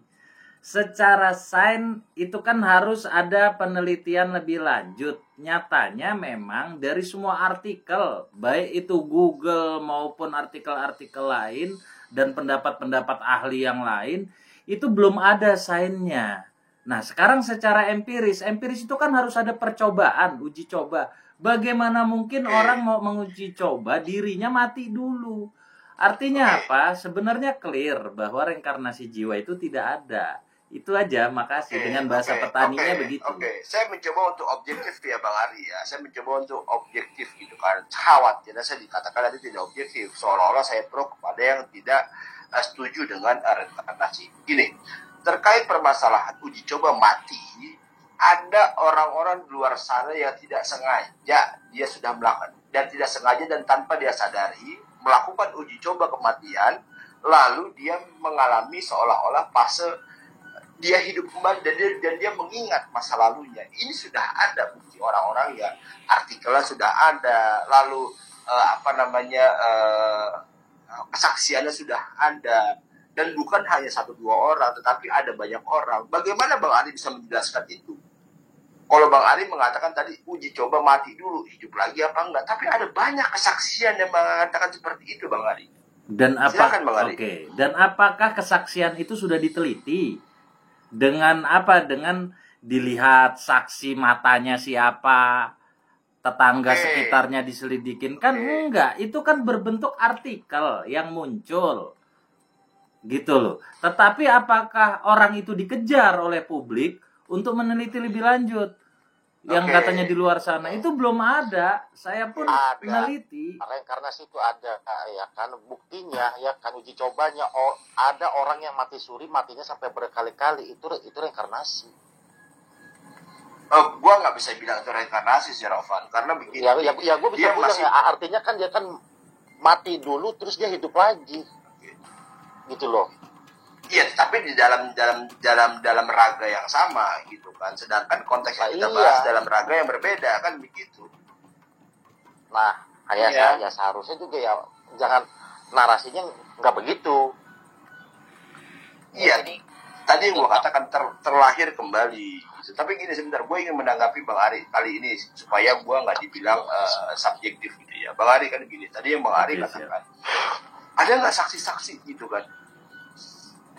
Secara sains itu kan harus ada penelitian lebih lanjut. Nyatanya memang dari semua artikel, baik itu Google maupun artikel-artikel lain dan pendapat-pendapat ahli yang lain, itu belum ada sainsnya. Nah, sekarang secara empiris itu kan harus ada percobaan, uji coba. Bagaimana mungkin orang mau menguji coba dirinya mati dulu? Artinya apa? Sebenarnya clear bahwa reinkarnasi jiwa itu tidak ada. Itu aja, makasih. Dengan bahasa petaninya begitu. Oke, saya mencoba untuk objektif ya Bang Ari ya. Saya mencoba untuk objektif gitu kan. Khawatirnya saya dikatakan tadi tidak objektif. Seolah-olah saya pro kepada yang tidak setuju dengan reinkarnasi. Gini, terkait permasalahan uji coba mati, ada orang-orang di luar sana yang tidak sengaja dia sudah melakukan dan tidak sengaja dan tanpa dia sadari melakukan uji coba kematian, lalu dia mengalami seolah-olah fase dia hidup kembali dan dia mengingat masa lalunya. Ini sudah ada bukti orang-orang ya, artikelnya sudah ada, lalu kesaksiannya sudah ada, dan bukan hanya 1-2 orang, tetapi ada banyak orang. Bagaimana Bang Ari bisa menjelaskan itu? Kalau Bang Ari mengatakan tadi uji coba mati dulu, hidup lagi apa enggak? Tapi ada banyak kesaksian yang mengatakan seperti itu Bang Ari. Dan Silakan, Bang Ari. Oke. Dan apakah kesaksian itu sudah diteliti? Dengan apa? Dengan dilihat saksi matanya siapa, tetangga sekitarnya diselidikin kan enggak. Itu kan berbentuk artikel yang muncul. Gitu loh. Tetapi apakah orang itu dikejar oleh publik untuk meneliti lebih lanjut? Yang katanya di luar sana itu belum ada. Saya pun meneliti. Reinkarnasi itu ada ya kan, buktinya ya kan, uji cobanya. Ada orang yang mati suri, matinya sampai berkali-kali, itu reinkarnasi. Gua nggak bisa bilang itu reinkarnasi sih Ravan, karena begini. Ya gue bisa bilang ya, artinya kan dia kan mati dulu terus dia hidup lagi. Gitu loh. Iya, tapi di dalam raga yang sama gitu kan. Sedangkan konteks yang kita bahas dalam raga yang berbeda kan begitu. Nah, kayak ya seharusnya juga ya jangan narasinya nggak begitu. Iya, tadi yang gue katakan terlahir kembali. Tapi gini sebentar, gue ingin menanggapi Bang Ari kali ini supaya gue nggak dibilang subjektif gitu ya. Bang Ari kan gini, tadi yang Bang Ari katakan, ada nggak saksi-saksi gitu kan?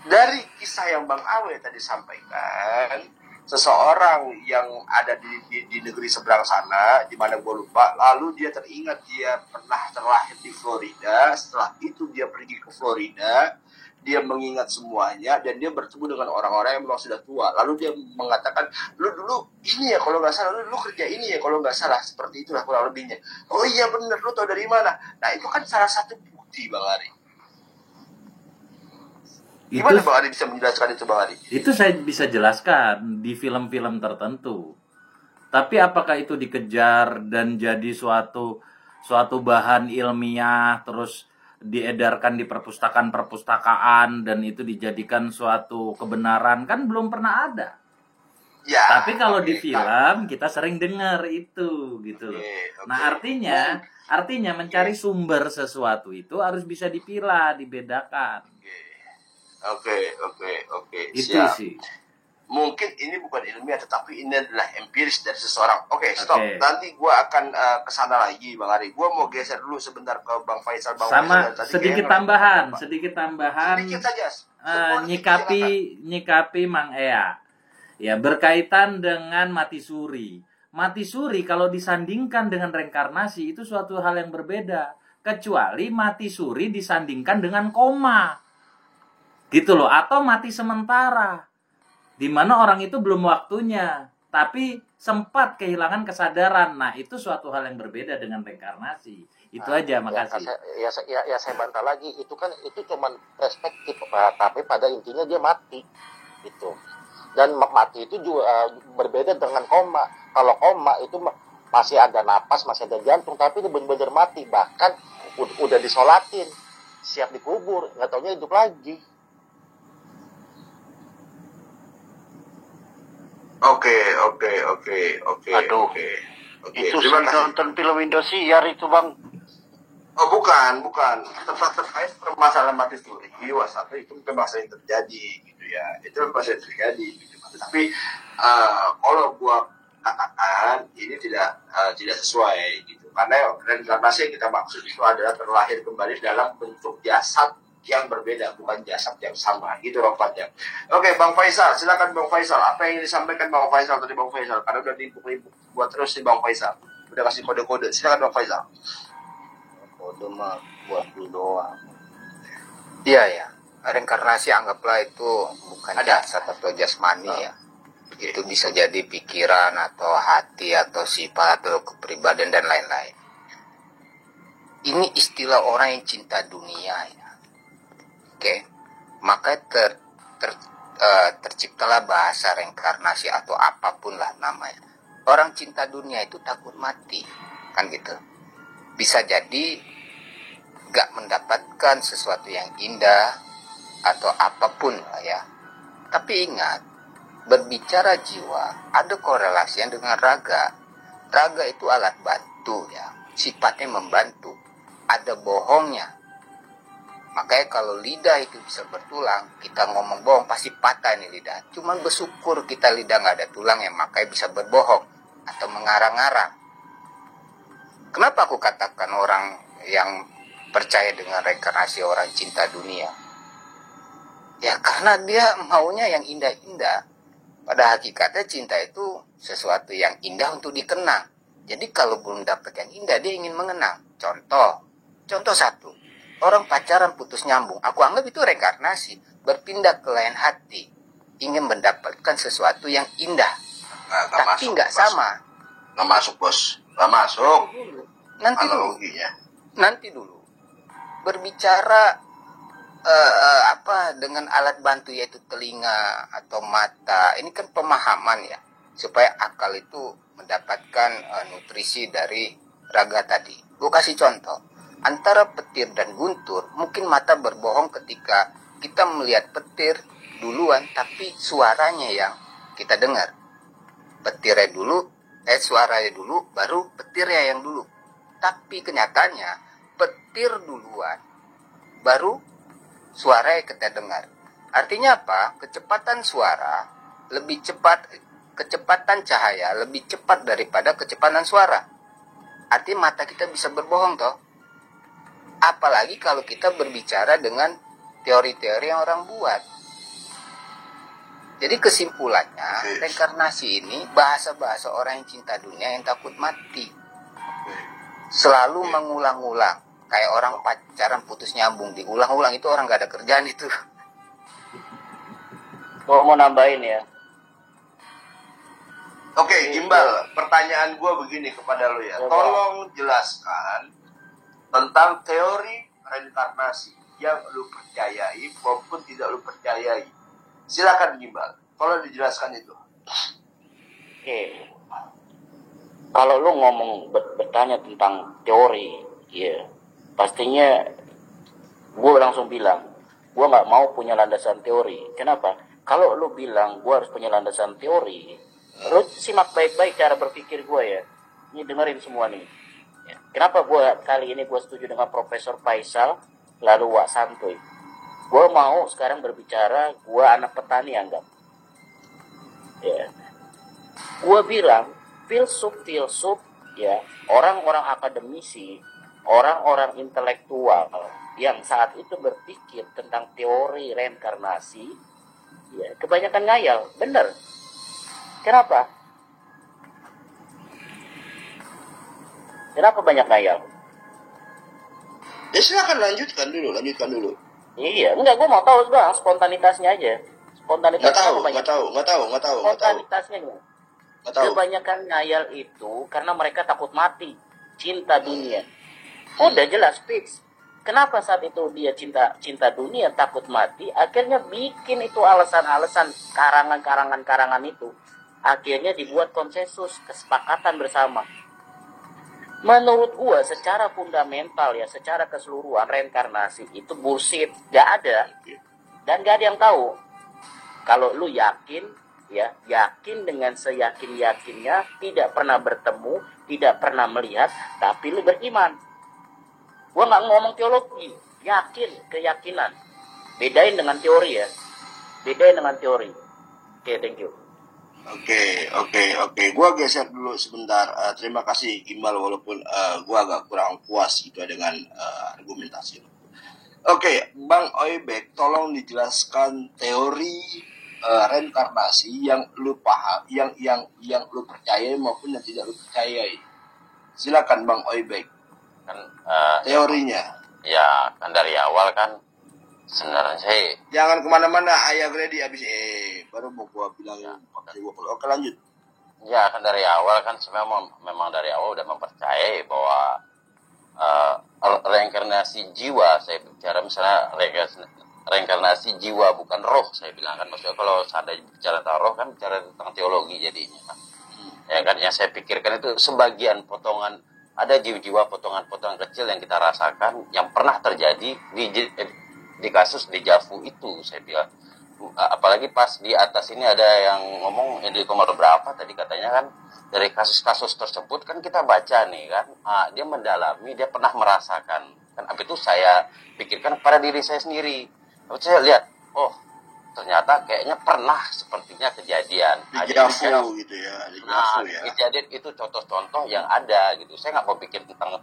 Dari kisah yang Bang Awe tadi sampaikan, seseorang yang ada di negeri seberang sana, di mana gue lupa, lalu dia teringat dia pernah terlahir di Florida, setelah itu dia pergi ke Florida, dia mengingat semuanya, dan dia bertemu dengan orang-orang yang memang sudah tua, lalu dia mengatakan, lu dulu ini ya kalau nggak salah, lu kerja ini ya kalau nggak salah, seperti itulah kurang lebihnya. Oh iya bener, lu tau dari mana? Nah itu kan salah satu bukti Bang Ari. Gimana Bang Ari bisa menjelaskan itu Bang Ari? Itu saya bisa jelaskan di film-film tertentu. Tapi apakah itu dikejar dan jadi suatu bahan ilmiah terus diedarkan di perpustakaan dan itu dijadikan suatu kebenaran kan belum pernah ada. Ya, tapi kalau di film kita sering dengar itu gitu loh. Nah, artinya mencari sumber sesuatu itu harus bisa dipilah, dibedakan. Oke. Itu siap. sih. Mungkin ini bukan ilmiah, tetapi ini adalah empiris dari seseorang. Oke, stop. Nanti gue akan kesana lagi, Bang Ari. Gue mau geser dulu sebentar ke Bang Faisal. Sama sedikit tambahan. Sedikit saja. Nyikapi Mang Ea. Ya, berkaitan dengan mati suri. Mati suri kalau disandingkan dengan reinkarnasi itu suatu hal yang berbeda. Kecuali mati suri disandingkan dengan koma. Gitu loh, atau mati sementara. Di mana orang itu belum waktunya, tapi sempat kehilangan kesadaran. Nah, itu suatu hal yang berbeda dengan reinkarnasi. Itu aja, makasih. Ya, saya bantah lagi, itu cuma perspektif, tapi pada intinya dia mati. Gitu. Dan mati itu juga berbeda dengan koma. Kalau koma itu masih ada napas, masih ada jantung, tapi ini bener-bener mati, bahkan udah disolatin, siap dikubur, nggak taunya hidup lagi. Oke. Aduh. Oke. Itu Terima sering kasih. nonton film Indosiar itu, Bang. Oh bukan. Terkait permasalahan mati suri, wasata itu memang sering terjadi gitu ya. Itu memang sering terjadi. Gitu. Tapi kalau gua katakan ini tidak sesuai gitu. Karena reinkarnasi yang kita maksud itu adalah terlahir kembali dalam bentuk jasad yang berbeda, bukan jasad yang sama. Gitu Rofatnya. Oke, Bang Faisal, silakan Bang Faisal. Apa yang disampaikan Bang Faisal tadi Bang Faisal? Karena udah diimpuk-impuk buat terus nih Bang Faisal. Udah kasih kode-kode. Silakan Bang Faisal. Kode mah buat lu doang. Iya. Reinkarnasi anggaplah itu bukan jasad atau jasmani ya. Itu bisa jadi pikiran atau hati atau sifat atau kepribadian dan lain-lain. Ini istilah orang yang cinta dunia ya. Oke. Maka terciptalah bahasa reinkarnasi atau apapun lah namanya. Orang cinta dunia itu takut mati, kan gitu. Bisa jadi gak mendapatkan sesuatu yang indah atau apapun lah ya. Tapi ingat, berbicara jiwa ada korelasinya dengan raga. Raga itu alat bantu ya, sifatnya membantu. Ada bohongnya. Makanya kalau lidah itu bisa bertulang, kita ngomong bohong pasti patah nih lidah. Cuman bersyukur kita lidah nggak ada tulang ya, makanya bisa berbohong atau mengarang-arang. Kenapa aku katakan orang yang percaya dengan reinkarnasi orang cinta dunia? Ya karena dia maunya yang indah-indah. Pada hakikatnya cinta itu sesuatu yang indah untuk dikenang. Jadi kalau belum dapat yang indah, dia ingin mengenang. Contoh satu. Orang pacaran putus nyambung, aku anggap itu reinkarnasi, berpindah ke lain hati, ingin mendapatkan sesuatu yang indah, tapi nggak sama. Nggak masuk bos, nggak masuk. Nanti dulu. Berbicara dengan alat bantu yaitu telinga atau mata, ini kan pemahaman ya, supaya akal itu mendapatkan nutrisi dari raga tadi. Gue kasih contoh. Antara petir dan guntur, mungkin mata berbohong ketika kita melihat petir duluan, tapi suaranya yang kita dengar. Petirnya dulu, suaranya dulu, baru petirnya yang dulu. Tapi kenyataannya, petir duluan, baru suaranya kita dengar. Artinya apa? Kecepatan suara lebih cepat, kecepatan cahaya lebih cepat daripada kecepatan suara. Artinya mata kita bisa berbohong toh. Apalagi kalau kita berbicara dengan teori-teori yang orang buat. Jadi kesimpulannya, reinkarnasi ini bahasa-bahasa orang yang cinta dunia yang takut mati. Selalu mengulang-ulang. Kayak orang pacaran putus nyambung, diulang-ulang, itu orang gak ada kerjaan itu. Gua mau nambahin ya. Oke, Gimbal, pertanyaan gue begini kepada lo ya. Tolong jelaskan tentang teori reinkarnasi yang lu percayai maupun tidak lu percayai. Silakan Gimbal, tolong dijelaskan itu. Oke. Kalau lu ngomong bertanya tentang teori, ya pastinya gue langsung bilang, gue nggak mau punya landasan teori. Kenapa? Kalau lu bilang gue harus punya landasan teori, lu simak baik-baik cara berpikir gue ya. Ini dengerin semua nih. Ya. Kenapa kali ini gue setuju dengan Profesor Faisal lalu Wak Santuy? Gue mau sekarang berbicara, gue anak petani anggap. Ya. Gue bilang filsuf ya, orang-orang akademisi, orang-orang intelektual yang saat itu berpikir tentang teori reinkarnasi, ya kebanyakan ngayal, bener. Kenapa? Kenapa banyak ngayal? Ya silakan lanjutkan dulu. Iya, enggak, gue mau tahu bang, spontanitasnya aja. Spontanitasnya Nggak tahu. Spontanitasnya nih. Kebanyakan ngayal itu karena mereka takut mati, cinta dunia. Udah jelas fix. Kenapa saat itu dia cinta dunia, takut mati, akhirnya bikin itu alasan-alasan karangan itu. Akhirnya dibuat konsensus, kesepakatan bersama. Menurut gua secara fundamental ya, secara keseluruhan reinkarnasi itu bullshit, gak ada dan gak ada yang tahu. Kalau lu yakin ya, yakin dengan seyakin-yakinnya, tidak pernah bertemu, tidak pernah melihat, tapi lu beriman. Gua nggak ngomong teologi, yakin, keyakinan. Bedain dengan teori ya, bedain dengan teori. Oke, thank you. Oke. Gua geser dulu sebentar. Terima kasih Gimbal, walaupun gua agak kurang puas gitu dengan argumentasi. Oke, Bang Oibek, tolong dijelaskan teori reinkarnasi yang lu paham, yang lu percayai maupun yang tidak lu percayai. Silakan Bang Oibek. Kan Teorinya. ya kan dari awal kan sebenarnya sih Jangan kemana-mana, ayah Grady abis baru mau gua bilang pakai gua. Oke, lanjut. ya kan dari awal kan sebenarnya memang dari awal udah mempercayai bahwa reinkarnasi jiwa, saya bicara misalnya reinkarnasi jiwa bukan roh, saya bilang kan, maksudnya kalau seandainya bicara tentang roh kan bicara tentang teologi jadinya. Ya kan, yang saya pikirkan itu sebagian potongan, ada jiwa-jiwa potongan-potongan kecil yang kita rasakan yang pernah terjadi di kasus dejavu itu, saya bilang. Apalagi pas di atas ini ada yang ngomong di nomor berapa tadi katanya kan, dari kasus-kasus tersebut kan kita baca nih kan, dia mendalami, dia pernah merasakan kan. Apa itu saya pikirkan pada diri saya sendiri. Lalu saya lihat, oh ternyata kayaknya pernah sepertinya kejadian. Dejavu gitu ya. Nah, Ya. kejadian itu contoh-contoh yang ada gitu. Saya nggak mau pikir tentang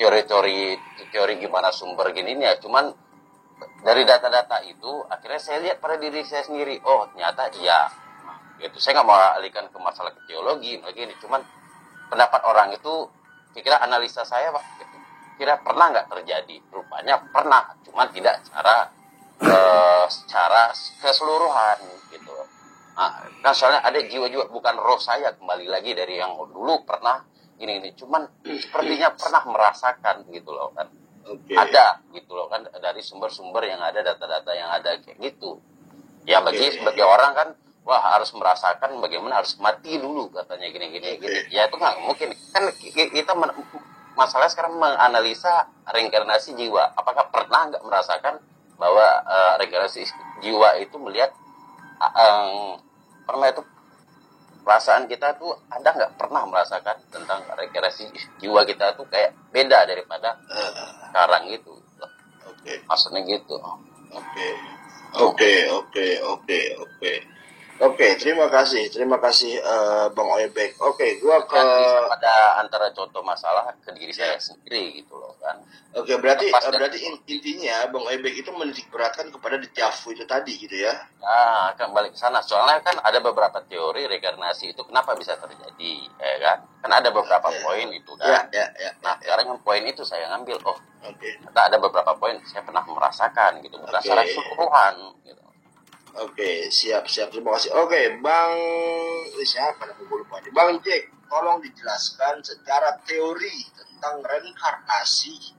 teori gimana sumber gini ya, cuman dari data-data itu akhirnya saya lihat pada diri saya sendiri, oh ternyata iya gitu. Saya nggak mau alihkan ke masalah teologi begini, cuman pendapat orang itu, kira analisa saya kira pernah nggak terjadi, rupanya pernah, cuman tidak secara keseluruhan gitu. Nah, kan soalnya ada jiwa-jiwa, bukan roh saya, kembali lagi dari yang dulu pernah ini cuman sepertinya pernah merasakan gitu loh kan. Ada gitu loh kan, dari sumber-sumber yang ada, data-data yang ada kayak gitu ya. Bagi orang kan, wah harus merasakan, bagaimana harus mati dulu katanya gini-gini gitu ya. Itu nggak mungkin kan. Kita masalahnya sekarang menganalisa reinkarnasi jiwa, apakah pernah nggak merasakan bahwa reinkarnasi jiwa itu melihat pernah itu perasaan kita tuh ada nggak pernah merasakan tentang reinkarnasi jiwa kita tuh kayak beda daripada sekarang gitu. Maksudnya gitu. Oke, terima kasih Bang Oebek. Oke, gua ke ada antara contoh masalah ke diri saya sendiri gitu loh kan. Oke, berarti intinya Bang Oebek itu menitik beratkan kepada dejavu itu tadi gitu ya. Nah, kembali ke sana. Soalnya kan ada beberapa teori reinkarnasi itu kenapa bisa terjadi, ya kan? Kan ada beberapa poin itu kan. Nah, sekarang yang poin itu saya ngambil. Oh, ada beberapa poin saya pernah merasakan gitu, bukan secara keseluruhan gitu. Oke, siap. Terima kasih. Oke, Bang siapa nama gue lupa nih. Bang Jack, tolong dijelaskan secara teori tentang reinkarnasi.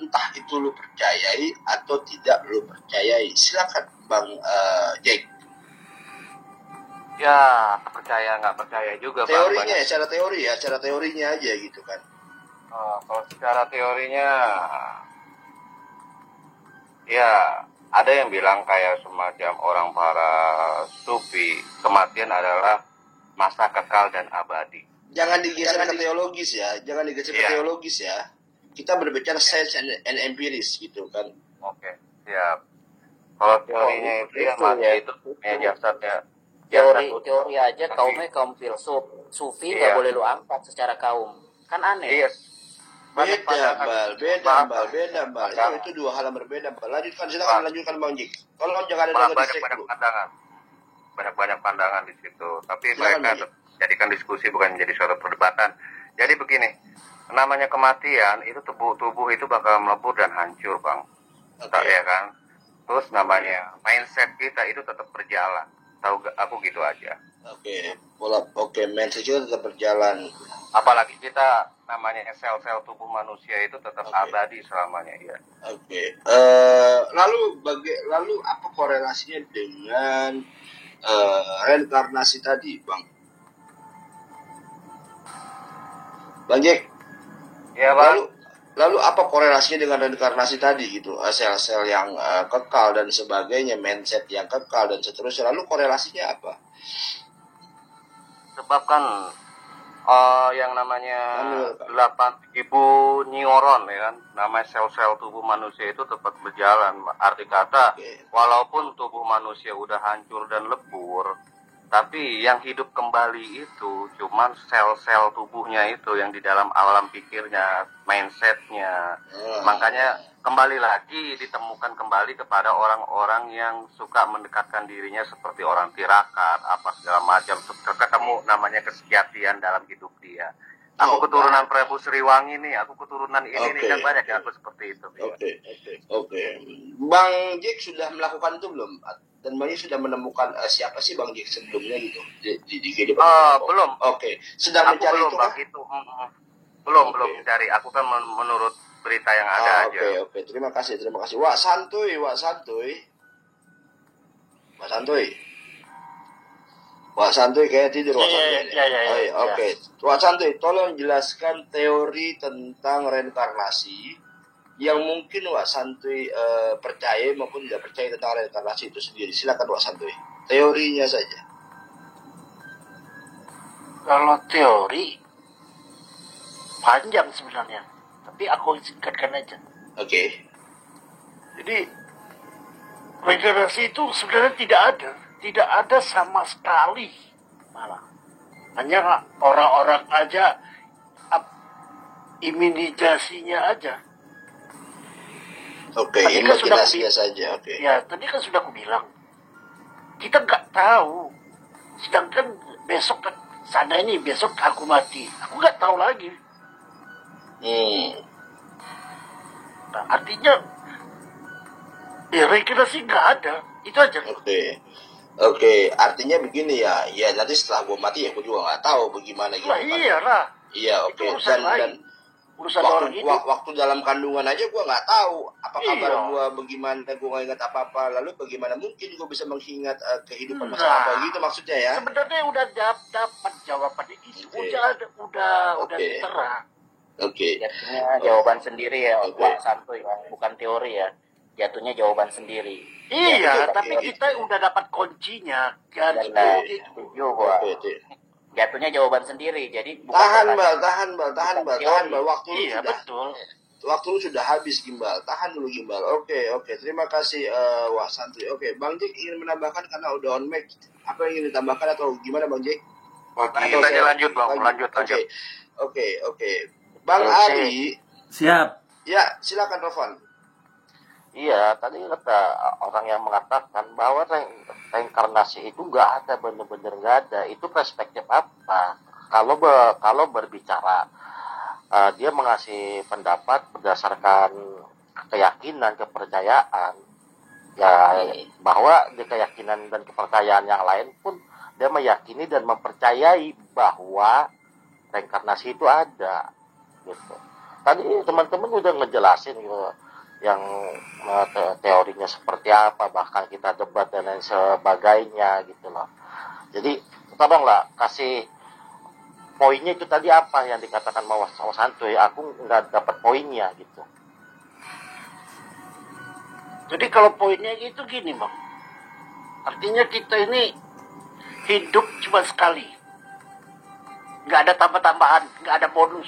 Entah itu lu percayai atau tidak lu percayai. Silakan Bang Jack. Ya, percaya nggak percaya juga. Teorinya ya, secara teorinya aja gitu kan. Kalau secara teorinya, ya ada yang bilang kayak semacam orang para sufi, kematian adalah masa kekal dan abadi. Jangan digeser ke teologis ya, teologis ya. Kita berbicara science and empiris gitu kan. Oke, siap. Kalau teorinya itu yang mati itu punya jasadnya. Teori aja kaum filsuf, sufi nggak boleh lu angkat secara kaum, kan aneh. Iya. Beda Bal. Itu dua hal yang berbeda, Bal. Lanjutkan Bang Jik. Tolong jangan ada banyak pandangan di situ. Tapi mereka jadikan diskusi, bukan menjadi suatu perdebatan. Jadi begini, namanya kematian itu tubuh itu bakal melebur dan hancur, Bang. Ya kan? Terus namanya mindset kita itu tetap berjalan. Tahu aku gitu aja. Mindset itu tetap berjalan. Apalagi kita namanya sel-sel tubuh manusia itu tetap abadi selamanya ya. Lalu apa korelasinya dengan reinkarnasi tadi, Bang? Bang Jack? Ya bang. Lalu apa korelasinya dengan reinkarnasi tadi gitu? Sel-sel yang kekal dan sebagainya, mindset yang kekal dan seterusnya. Lalu korelasinya apa? Sebab kan yang namanya Anu, 8.000 neuron ya kan, namanya sel-sel tubuh manusia itu tetap berjalan. Arti kata, walaupun tubuh manusia udah hancur dan lebur, tapi yang hidup kembali itu cuman sel-sel tubuhnya itu yang di dalam alam pikirnya, mindsetnya. Makanya kembali lagi ditemukan kembali kepada orang-orang yang suka mendekatkan dirinya seperti orang tirakat, apa segala macam, ketemu namanya kesejatian dalam hidup dia. Aku keturunan Prabu Sriwangi nih, aku keturunan ini nih, kan banyak yang aku seperti itu. Oke. Bang Jack sudah melakukan itu belum? Dan Bang Jack sudah menemukan siapa sih Bang Jack sebelumnya gitu di kehidupan? Belum. Oke. Sedang Aku mencari belum itu bang kah? itu. Belum mencari. Aku kan menurut berita yang ada aja. Oke. Terima kasih. Wak santuy. Wak Santuy kayak tidur Wak Santuy. Oke. Wak Santuy, tolong jelaskan teori tentang reinkarnasi yang mungkin Wak Santuy percaya maupun tidak percaya tentang reinkarnasi itu sendiri. Silakan Wak Santuy. Teorinya saja. Kalau teori panjang sebenarnya, tapi aku singkatkan aja. Oke. Jadi reinkarnasi itu sebenarnya tidak ada sama sekali, malah hanya orang-orang aja imunisasinya aja. Oke, Tadi kan sudah imajinasinya saja. Oke. Ya, tadi kan sudah aku bilang, kita nggak tahu. Sedangkan besok sana ini besok aku mati, aku nggak tahu lagi. Nah, artinya ya reinkarnasi nggak ada, itu aja. Oke, artinya begini ya nanti setelah gue mati ya gue juga nggak tahu bagaimana gitu. Iyalah. Iya, oke. Dan urusan orang itu. Waktu dalam kandungan aja gue nggak tahu apa kabar gue, bagaimana gue nggak ingat apa-apa. Lalu bagaimana mungkin gue bisa mengingat kehidupan masa apa gitu maksudnya ya? Sebenarnya udah dapat jawabannya itu, udah terang. Oke. Jatuhnya jawaban sendiri ya, Pak Santuy, bukan teori ya. Jatuhnya jawaban sendiri. Iya, tapi kita udah dapat kuncinya kan. Setuju gua. Jatuhnya jawaban sendiri. Jadi bukan tahan bal. Waktu lu sudah habis Gimbal. Tahan dulu Gimbal. Oke. Terima kasih Wak Santuy. Oke, Bang Jack ingin menambahkan karena udah on mic. Apa yang ingin ditambahkan atau gimana Bang Jack? Lanjut Bang, lanjut. Oke. Bang Ari. Siap. Ya, silakan Rovan. Iya, tadi kata orang yang mengatakan bahwa reinkarnasi itu nggak ada, benar-benar nggak ada. Itu perspektif apa? Kalau berbicara, dia mengasih pendapat berdasarkan keyakinan, kepercayaan. Ya, bahwa di keyakinan dan kepercayaan yang lain pun dia meyakini dan mempercayai bahwa reinkarnasi itu ada. Gitu. Tadi teman-teman udah ngejelasin gitu, yang teorinya seperti apa, bahkan kita debat dan lain sebagainya gitu loh. Jadi tolonglah kasih poinnya itu tadi apa yang dikatakan Mas Santuy, aku nggak dapat poinnya gitu. Jadi kalau poinnya itu gini Bang, artinya kita ini hidup cuma sekali, nggak ada tambah-tambahan, nggak ada bonus.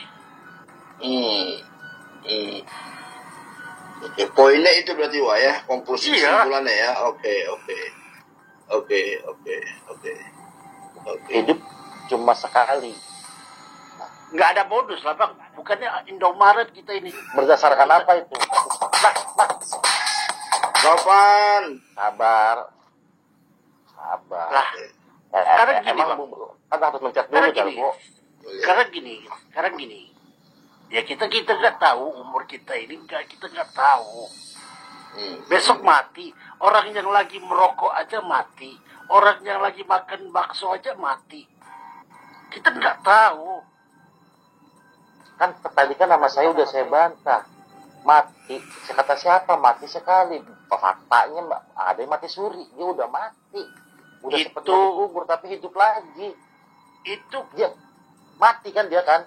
Oke, poinnya itu berarti Wak ya, konklusi kesimpulannya ya. Oke. Hidup cuma sekali. Nggak ada bonus lah Bang, bukannya Indomaret kita ini. Berdasarkan apa itu? Rovan, sabar. Lah, sekarang gini Bang, kan harus mencet dulu Bu. Sekarang gini. Ya kita nggak tahu umur kita ini, kita nggak tahu. Besok mati, orang yang lagi merokok aja mati, orang yang lagi makan bakso aja mati. Kita nggak tahu. Kan tadi kan nama saya udah saya bantah. Mati, kata siapa mati sekali? Faktanya ada yang mati suri, dia udah mati. Udah seperti kubur tapi hidup lagi. Itu dia mati kan dia kan.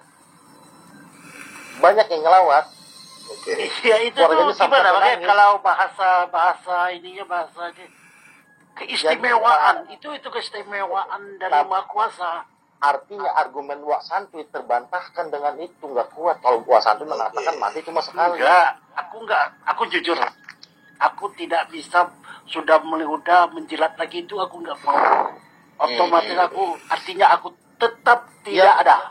banyak yang ngelawat. Oke. Ya itu tuh Keluarganya sampai gimana makanya menangis. kalau bahasa ininya bahasa keistimewaan itu keistimewaan dari Nah, Maha Kuasa. artinya argumen Wak Santuy terbantahkan dengan itu, nggak kuat. Kalau Wak Santuy mengatakan mati cuma sekali. Enggak, aku jujur, aku tidak bisa sudah menjilat lagi itu, aku nggak mau. Otomatis artinya aku tetap tidak ada.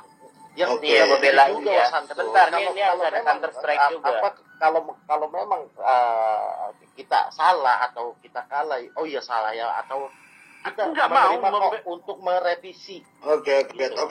Yang Oke. tidak Membela juga ya. Wak Santuy. Sebentar, ini harus ada memang, counter strike juga. kalau memang kita salah atau kita kalah, oh iya salah ya, atau kita Aku nggak mau menerima kok untuk merevisi. Oke,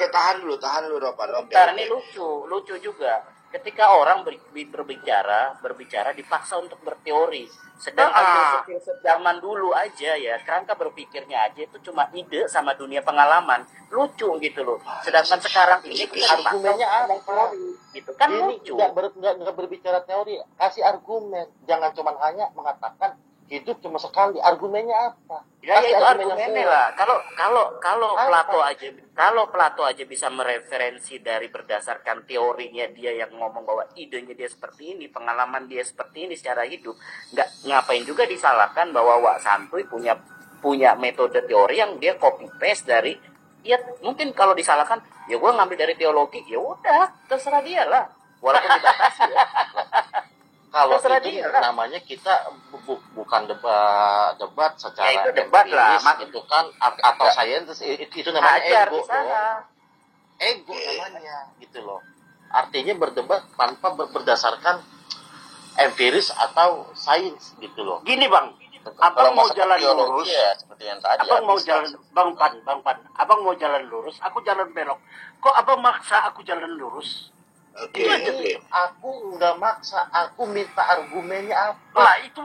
tahan dulu Ropan. Oke. Bentar, ini lucu juga. Ketika orang berbicara dipaksa untuk berteori. Sedangkan filsuf zaman dulu aja ya, kerangka berpikirnya aja itu cuma ide sama dunia pengalaman. Lucu gitu loh. Sedangkan sekarang ini kita Argumennya apa? teori, gitu kan Ini lucu. nggak berbicara teori, kasih argumen. Jangan cuma hanya mengatakan hidup cuma sekali. Argumennya apa? Ya, Kasih itu argumen yang argumennya kuat. lah. Kalau Apa? Plato aja bisa mereferensi dari berdasarkan teorinya dia yang ngomong bahwa idenya dia seperti ini, pengalaman dia seperti ini secara hidup, nggak ngapain juga disalahkan bahwa Wak Santuy punya metode teori yang dia copy paste dari, ya mungkin kalau disalahkan ya gue ngambil dari teologi, ya udah terserah dia lah, walaupun dibatasi ya. Kalau Terserah itu dia lah. namanya kita bukan debat secara Ya, itu debat lah. empiris, itu kan atau sains, itu namanya Hajar ego di sana. dong. Ego namanya gitu loh. Artinya berdebat tanpa berdasarkan empiris atau sains gitu loh. Gini bang, Kalau abang mau masalah jalan teologi lurus, ya seperti yang tadi. abang mau bisa. jalan, bang Pan, abang mau jalan lurus, aku jalan belok. Kok abang maksa aku jalan lurus? Oke. Itu aja tuh. Ini aku nggak maksa, aku minta argumennya apa. Lah itu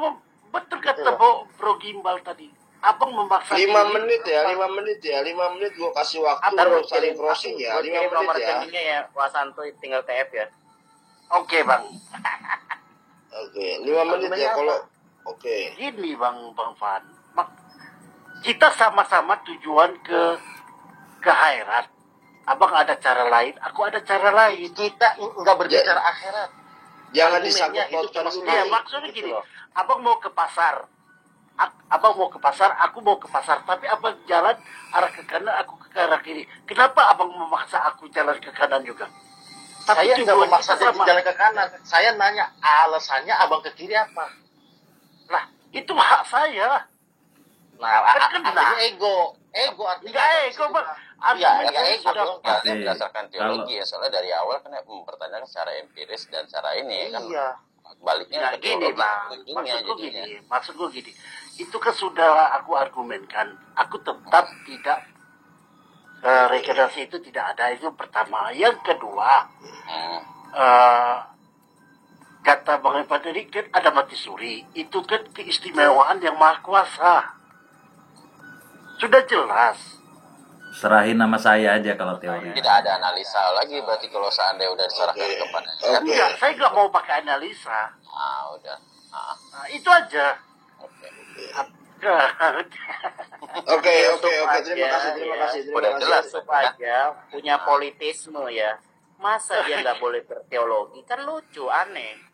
betul kata Bro Gimbal tadi. Abang memaksa 5 diri. menit ya, 5 menit gua kasih waktu Ntar untuk gue saling kirim, crossing ya, gue 5 kirim nomor menit ya. rekeningnya ya, Wak Santuy tinggal TF ya. Oke bang. Oke, 5 menit ya Argumennya kalau oke. Gini bang Fan. Kita sama-sama tujuan ke akhirat. Abang ada cara lain, aku ada cara lain. Kita nggak berbicara akhirat. Jangan Argumennya disangkut itu pautkan cuma dulu. Ya sekali. maksudnya Gitu gini, loh. abang mau ke pasar. Abang mau ke pasar, aku mau ke pasar. Tapi abang jalan arah ke kanan, aku ke arah kiri. Kenapa abang memaksa aku jalan ke kanan juga? Tapi Saya nggak tujuan memaksa kita dia sama. jalan ke kanan. Saya nanya alasannya abang ke kiri apa? Lah, itu hak saya. Nah, Kan artinya ego artinya. Enggak ego bang. Iya, Argumen saya ego sudah dong. Artinya Oke, berdasarkan teologi kalau- ya, soalnya dari awal kan mempertanyakan secara empiris dan secara ini kan Iya. baliknya Ya, ke gini teologi bang, ujungnya jadinya. maksud gue gini, itu kan sudah aku argumenkan, aku tetap tidak regenerasi itu tidak ada, itu pertama. Yang kedua, kata Bang Evan tadi kan ada mati suri, itu kan keistimewaan yang maha kuasa, sudah jelas. Serahin nama saya aja kalau teori. Tidak ada analisa lagi berarti kalau seandainya udah diserahkan kepada kan? Enggak, saya nggak mau pakai analisa. Udah. Nah, itu aja. Oke. Oke, Filsuf terima aja, kasih. ya. Udah jelas. Filsuf aja punya politisme ya. Masa dia nggak boleh berteologi, kan lucu, aneh.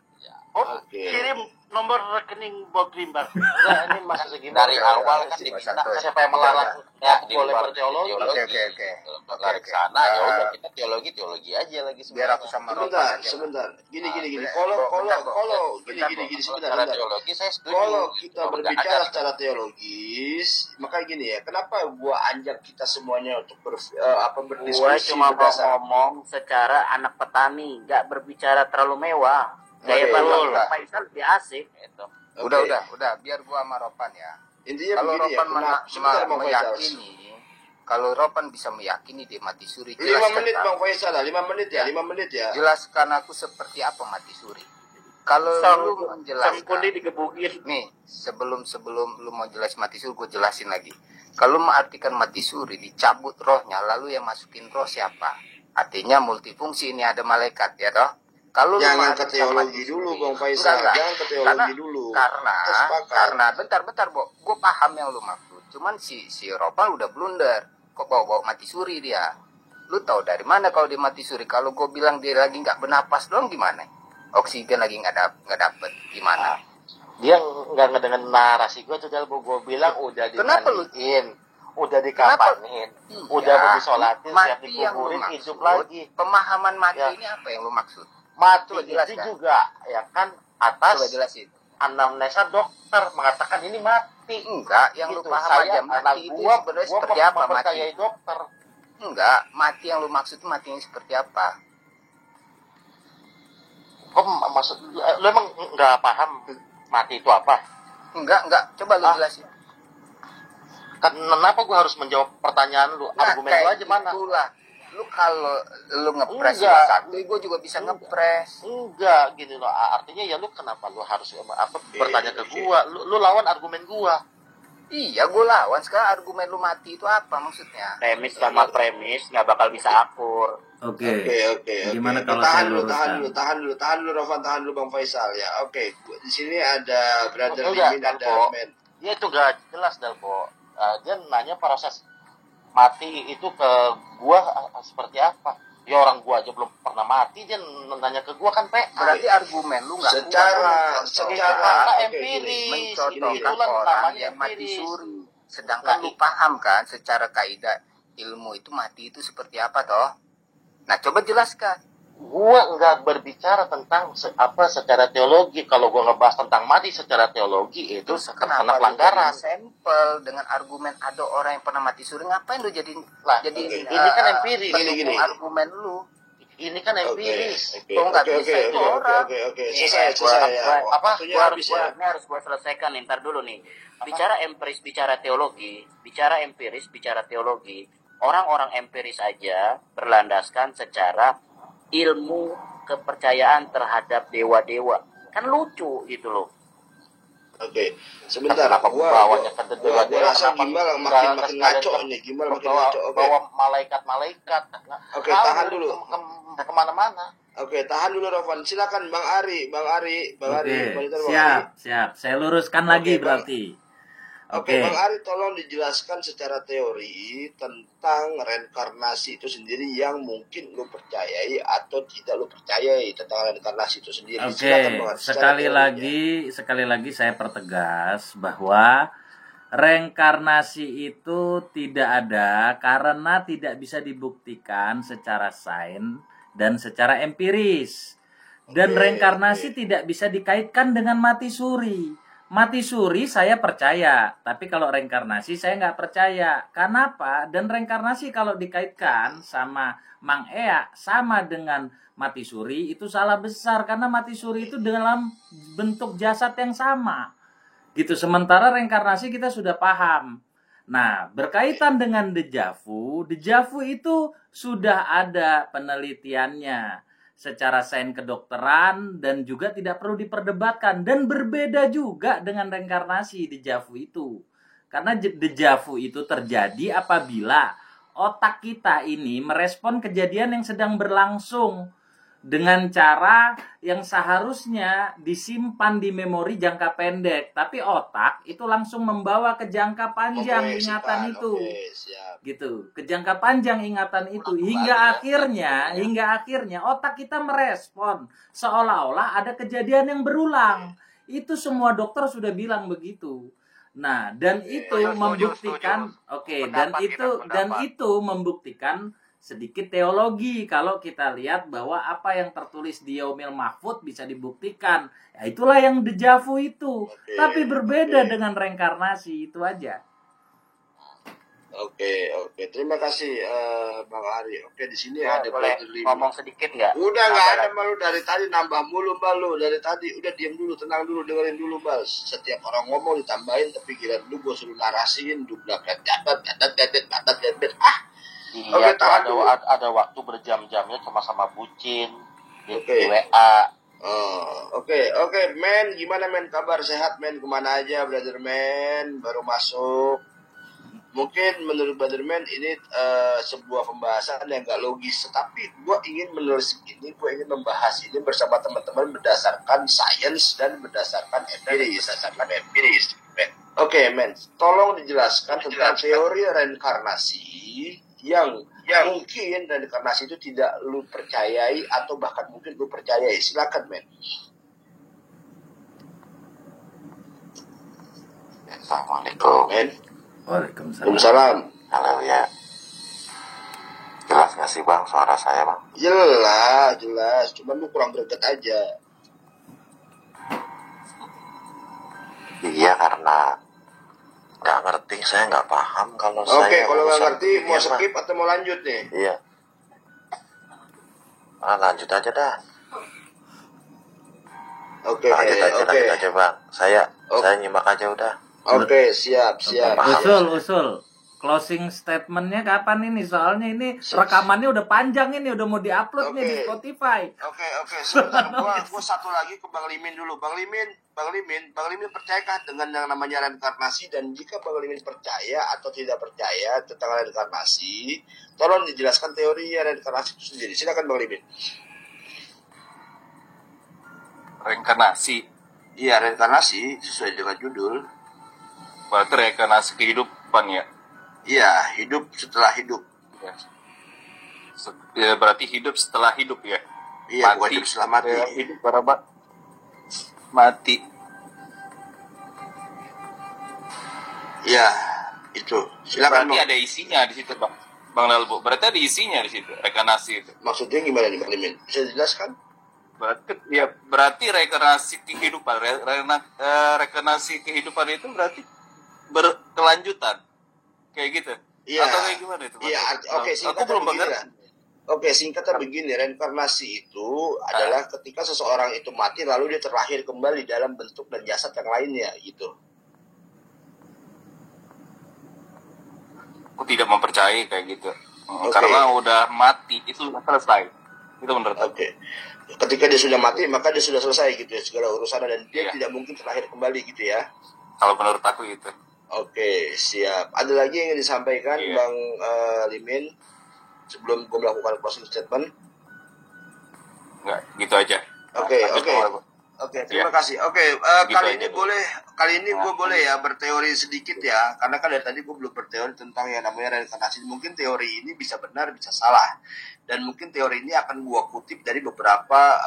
Oh, Oke. kirim nomor rekening Bob Limbar. Enggak, ini masih segini. Dari awal kan diminta siapa yang melarang ya nggak di boleh luar berteologi? teologi. Oke. Lari ke sana ya udah kita teologi aja lagi Biar aku sama Ropan aja. Sebentar. Gini. Bentar, Kalau bentar, gini, secara sebentar. teologi saya setuju. Kalau kita Kalau nggak berbicara ada, secara teologis, maka gini ya, kenapa gua anjak kita semuanya untuk Gua berdiskusi cuma mau berdasar ngomong secara anak petani, nggak berbicara terlalu mewah. Gaya Oke, Bang udah. Faisal lebih asik. itu. Udah, biar gua sama Ropan ya. Intinya Kalau begini ya, Ropan sebentar Bang Faisal. meyakini, kalau Ropan bisa meyakini dia mati suri, 5 jelaskan menit aku. Bang Faisal lah, 5 menit ya, 5 menit ya. Jelaskan aku seperti apa mati suri. Kalau lu Sangkuni menjelaskan, digebukin. nih sebelum lu mau jelas mati suri, gue jelasin lagi. Kalau mengartikan mati suri, dicabut rohnya, lalu yang masukin roh siapa? Artinya multifungsi, ini ada malaikat ya toh. Kalau lu Jangan ke mengartikan teologi mati dulu suri- Bang Faisal, Enggak. jangan ke teologi dulu. Kita sepakat. Karena bentar, Bo. Gue paham yang lu maksud. Cuman si Ropan udah blunder. Kok bawa mati suri dia? Lu tahu dari mana kalau dia mati suri? Kalau gue bilang dia lagi nggak bernapas doang gimana? Oksigen lagi nggak dapet gimana? Dia nggak ngedengar narasi gue tuh, gue bilang udah Kenapa lu? dimandiin, udah dikapanin, udah mau disolatin, siap Mati yang lu dikuburin, hidup maksud, lagi. pemahaman mati Ya. ini apa yang lu maksud? Mati Coba itu jelaskan. juga ya kan atas Coba jelasin. anamnesa dokter mengatakan ini mati. Enggak, yang lu Gitu. paham Saya, aja mati itu gua sebenarnya seperti apa mati? mempercayai dokter. Enggak, mati yang lu maksud mati yang seperti apa? Kok maksud lu emang nggak paham mati itu apa? Enggak, coba lu jelasin. Kenapa gue harus menjawab pertanyaan lu? Argumen lu aja mana? Itulah. Lu kalau lu ngepres Enggak. satu, gue juga bisa ngepres. Enggak gini loh. Artinya ya lu kenapa lu harus bertanya ke gua? Lu lawan argumen gua. Iya, gue lawan. Sekarang argumen lu mati itu apa maksudnya? Premis sama premis nggak bakal bisa akur. Oke. Oke. Gimana kalau saya tahan luruskan? dulu, Rovan, tahan dulu Bang Faisal ya. Oke, di sini ada Brother Enggak, Limin, ada Dalpo. Men. Ya itu gak jelas Dalpo. Dia nanya proses mati itu ke gua seperti apa? Ya orang gua aja belum pernah mati, dia nanya ke gua kan PA. Berarti argumen lu nggak Secara oke, empiris. mencontohkan Itulah orang namanya yang mati empiris. suri. Sedangkan lu paham kan secara kaidah ilmu itu mati itu seperti apa toh? Nah, coba jelaskan. Gua nggak berbicara tentang secara teologi. Kalau gua ngebahas tentang mati secara teologi itu kena Kenapa lu pelanggaran. jadi sampel dengan argumen ada orang yang pernah mati suri? Ngapain lu jadi Lah, jadi ini kan empiris. pendukung argumen lu? Ini kan empiris. Kok nggak bisa itu orang? Oke. Selesai ya. Apa? Waktunya habis ya. Ini harus gue selesaikan nih, ntar dulu nih. Bicara empiris, bicara teologi, bicara empiris, bicara teologi. Orang-orang empiris aja berlandaskan secara ilmu kepercayaan terhadap dewa-dewa. Kan lucu gitu loh. Oke, sebentar. Kenapa bawanya ke Gua rasa kenapa Gimbal nggak makin ngaco nih. Gimbal makin ngaco. Oke. bawa malaikat-malaikat. Oke, tahan dulu. Kemana-mana. Oke, tahan dulu Rovan. Silakan Bang Ari. Oke, Monitor Bang siap, Ari. siap. Saya luruskan Oke, lagi Bang. berarti. Oke, Bang Ari tolong dijelaskan secara teori tentang reinkarnasi itu sendiri yang mungkin lu percayai atau tidak lu percayai tentang reinkarnasi itu sendiri. Oke, Silakan, Bang Ari, secara sekali lagi saya pertegas bahwa reinkarnasi itu tidak ada karena tidak bisa dibuktikan secara sains dan secara empiris. Dan reinkarnasi tidak bisa dikaitkan dengan mati suri. Mati suri saya percaya, tapi kalau reinkarnasi saya nggak percaya. Kenapa? Dan reinkarnasi kalau dikaitkan sama Mang Ea sama dengan mati suri itu salah besar karena mati suri itu dalam bentuk jasad yang sama. Gitu. Sementara reinkarnasi kita sudah paham. Nah, berkaitan dengan dejavu itu sudah ada penelitiannya secara sains kedokteran dan juga tidak perlu diperdebatkan dan berbeda juga dengan reinkarnasi dejavu itu. Karena dejavu itu terjadi apabila otak kita ini merespon kejadian yang sedang berlangsung dengan cara yang seharusnya disimpan di memori jangka pendek, tapi otak itu langsung membawa ke jangka panjang ingatan itu. Gitu, ke jangka panjang ingatan itu hingga akhirnya otak kita merespon seolah-olah ada kejadian yang berulang. Itu semua dokter sudah bilang begitu. Nah, dan itu membuktikan itu membuktikan sedikit teologi kalau kita lihat bahwa apa yang tertulis di Yaumil Mahfud bisa dibuktikan. Ya itulah yang dejavu itu. Tapi berbeda dengan reinkarnasi itu aja. Oke. Terima kasih Bang Ari. Oke, di sini Ya, ada boleh Brother Lim. ngomong sedikit nggak? Udah nggak ada malu dari tadi nambah mulu malu dari tadi. Udah diam dulu, tenang dulu, dengerin dulu Bal. Setiap orang ngomong ditambahin tapi gila dulu gue suruh narasiin dublak dadat. Iya, tahan tuh dulu. ada waktu berjam-jamnya cuma sama bucin di Oke. WA. Oke, Men, gimana Men? Kabar sehat Men? Kemana aja, Brother Men? Baru masuk. Mungkin menurut Brother Men ini sebuah pembahasan yang gak logis, tetapi gue ingin menulis ini, gue ingin membahas ini bersama teman-teman berdasarkan sains dan berdasarkan empiris. Men. Oke, Men, tolong dijelaskan tentang teori reinkarnasi yang mungkin reinkarnasi itu tidak lu percayai atau bahkan mungkin lu percayai. Silakan, men. Assalamualaikum. Men. Waalaikumsalam. Waalaikumsalam. Halo ya. Jelas nggak sih bang suara saya bang? Jelas. Cuman lu kurang greget aja. Iya karena nggak ngerti, saya nggak paham kalau Oke, saya. kalau nggak urusan ngerti mau beginian, skip atau mau lanjut nih? Bang. Iya. Lanjut aja dah. Oke. Lanjut aja bang. Saya nyimak aja udah. Oke, siap. Usul. Closing statementnya kapan ini? Soalnya ini rekamannya udah panjang ini, udah mau diupload nih di Spotify. Oke. Sebentar, gua satu lagi ke Bang Limin dulu. Bang Limin percayakah dengan yang namanya reinkarnasi? Dan jika Bang Limin percaya atau tidak percaya tentang reinkarnasi, tolong dijelaskan teori reinkarnasi itu sendiri. Silakan Bang Limin. Reinkarnasi. Iya, reinkarnasi sesuai dengan judul. Berarti reinkarnasi kehidupan ya. Iya, hidup setelah hidup. Ya, berarti hidup setelah hidup ya. Iya, bukan hidup setelah mati. Hidup berapa? Mati. Iya, itu. Silakan. Berarti ada isinya di situ, Bang Dalbo. Berarti ada isinya di situ, reinkarnasi itu. Maksudnya gimana nih, Bang Limin? Bisa dijelaskan? Berarti reinkarnasi kehidupan, reinkarnasi kehidupan itu berarti berkelanjutan. Kayak gitu. Iya. Atau kayak gimana itu? Iya, oke, singkatnya begini. Oke, singkatnya begini, reinkarnasi itu adalah ketika seseorang itu mati lalu dia terlahir kembali dalam bentuk dan jasad yang lainnya gitu. Aku tidak mempercayai kayak gitu. Karena udah mati itu sudah selesai. Itu menurut aku. Oke. Ketika dia sudah mati, maka dia sudah selesai gitu ya segala urusan dan dia tidak mungkin terlahir kembali gitu ya. Kalau menurut aku itu. Oke, siap. Ada lagi yang ingin disampaikan Bang Limin sebelum gue melakukan closing statement? Enggak, gitu aja. Oke, terima kasih. Oke, kali ini gue boleh ya berteori sedikit ya, karena kan dari tadi gue belum berteori tentang yang namanya reinkarnasi. Mungkin teori ini bisa benar, bisa salah, dan mungkin teori ini akan gue kutip dari beberapa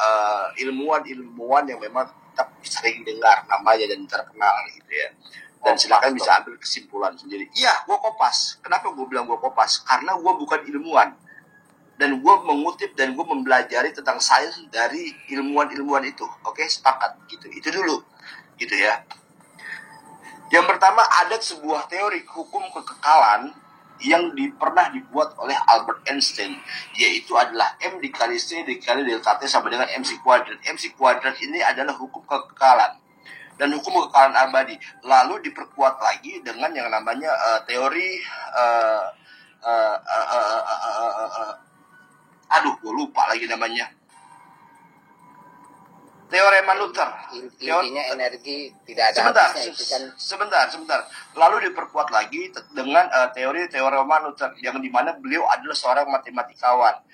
ilmuwan yang memang kita sering dengar namanya dan terkenal gitu ya. Dan silakan bisa ambil kesimpulan sendiri. Iya, gue Kopas. Kenapa gue bilang gue Kopas? Karena gue bukan ilmuwan. Dan gue mengutip dan gue mempelajari tentang sains dari ilmuwan-ilmuwan itu. Oke, sepakat. Gitu. Itu dulu. Gitu ya. Yang pertama, ada sebuah teori hukum kekekalan yang pernah dibuat oleh Albert Einstein. Yaitu adalah M dikali C dikali delta T sama dengan MC kuadrat. MC kuadrat ini adalah hukum kekekalan. Dan hukum kekekalan abadi. Lalu diperkuat lagi dengan yang namanya teori gue lupa lagi namanya. Teorema Luther. Intinya energi tidak ada habisnya. Sebentar. Lalu diperkuat lagi dengan teori Teorema Luther yang dimana beliau adalah seorang matematikawan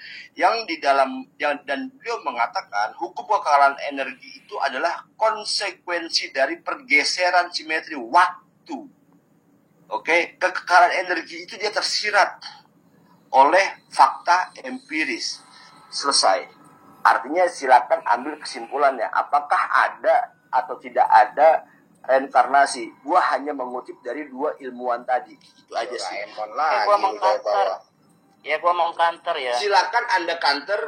dan beliau mengatakan hukum kekekalan energi itu adalah konsekuensi dari pergeseran simetri waktu. Oke, kekekalan energi itu dia tersirat oleh fakta empiris. Selesai. Artinya silakan ambil kesimpulannya. Apakah ada atau tidak ada reinkarnasi? Gua hanya mengutip dari dua ilmuwan tadi. Itu aja sih. Gua mau counter ya. Silakan Anda counter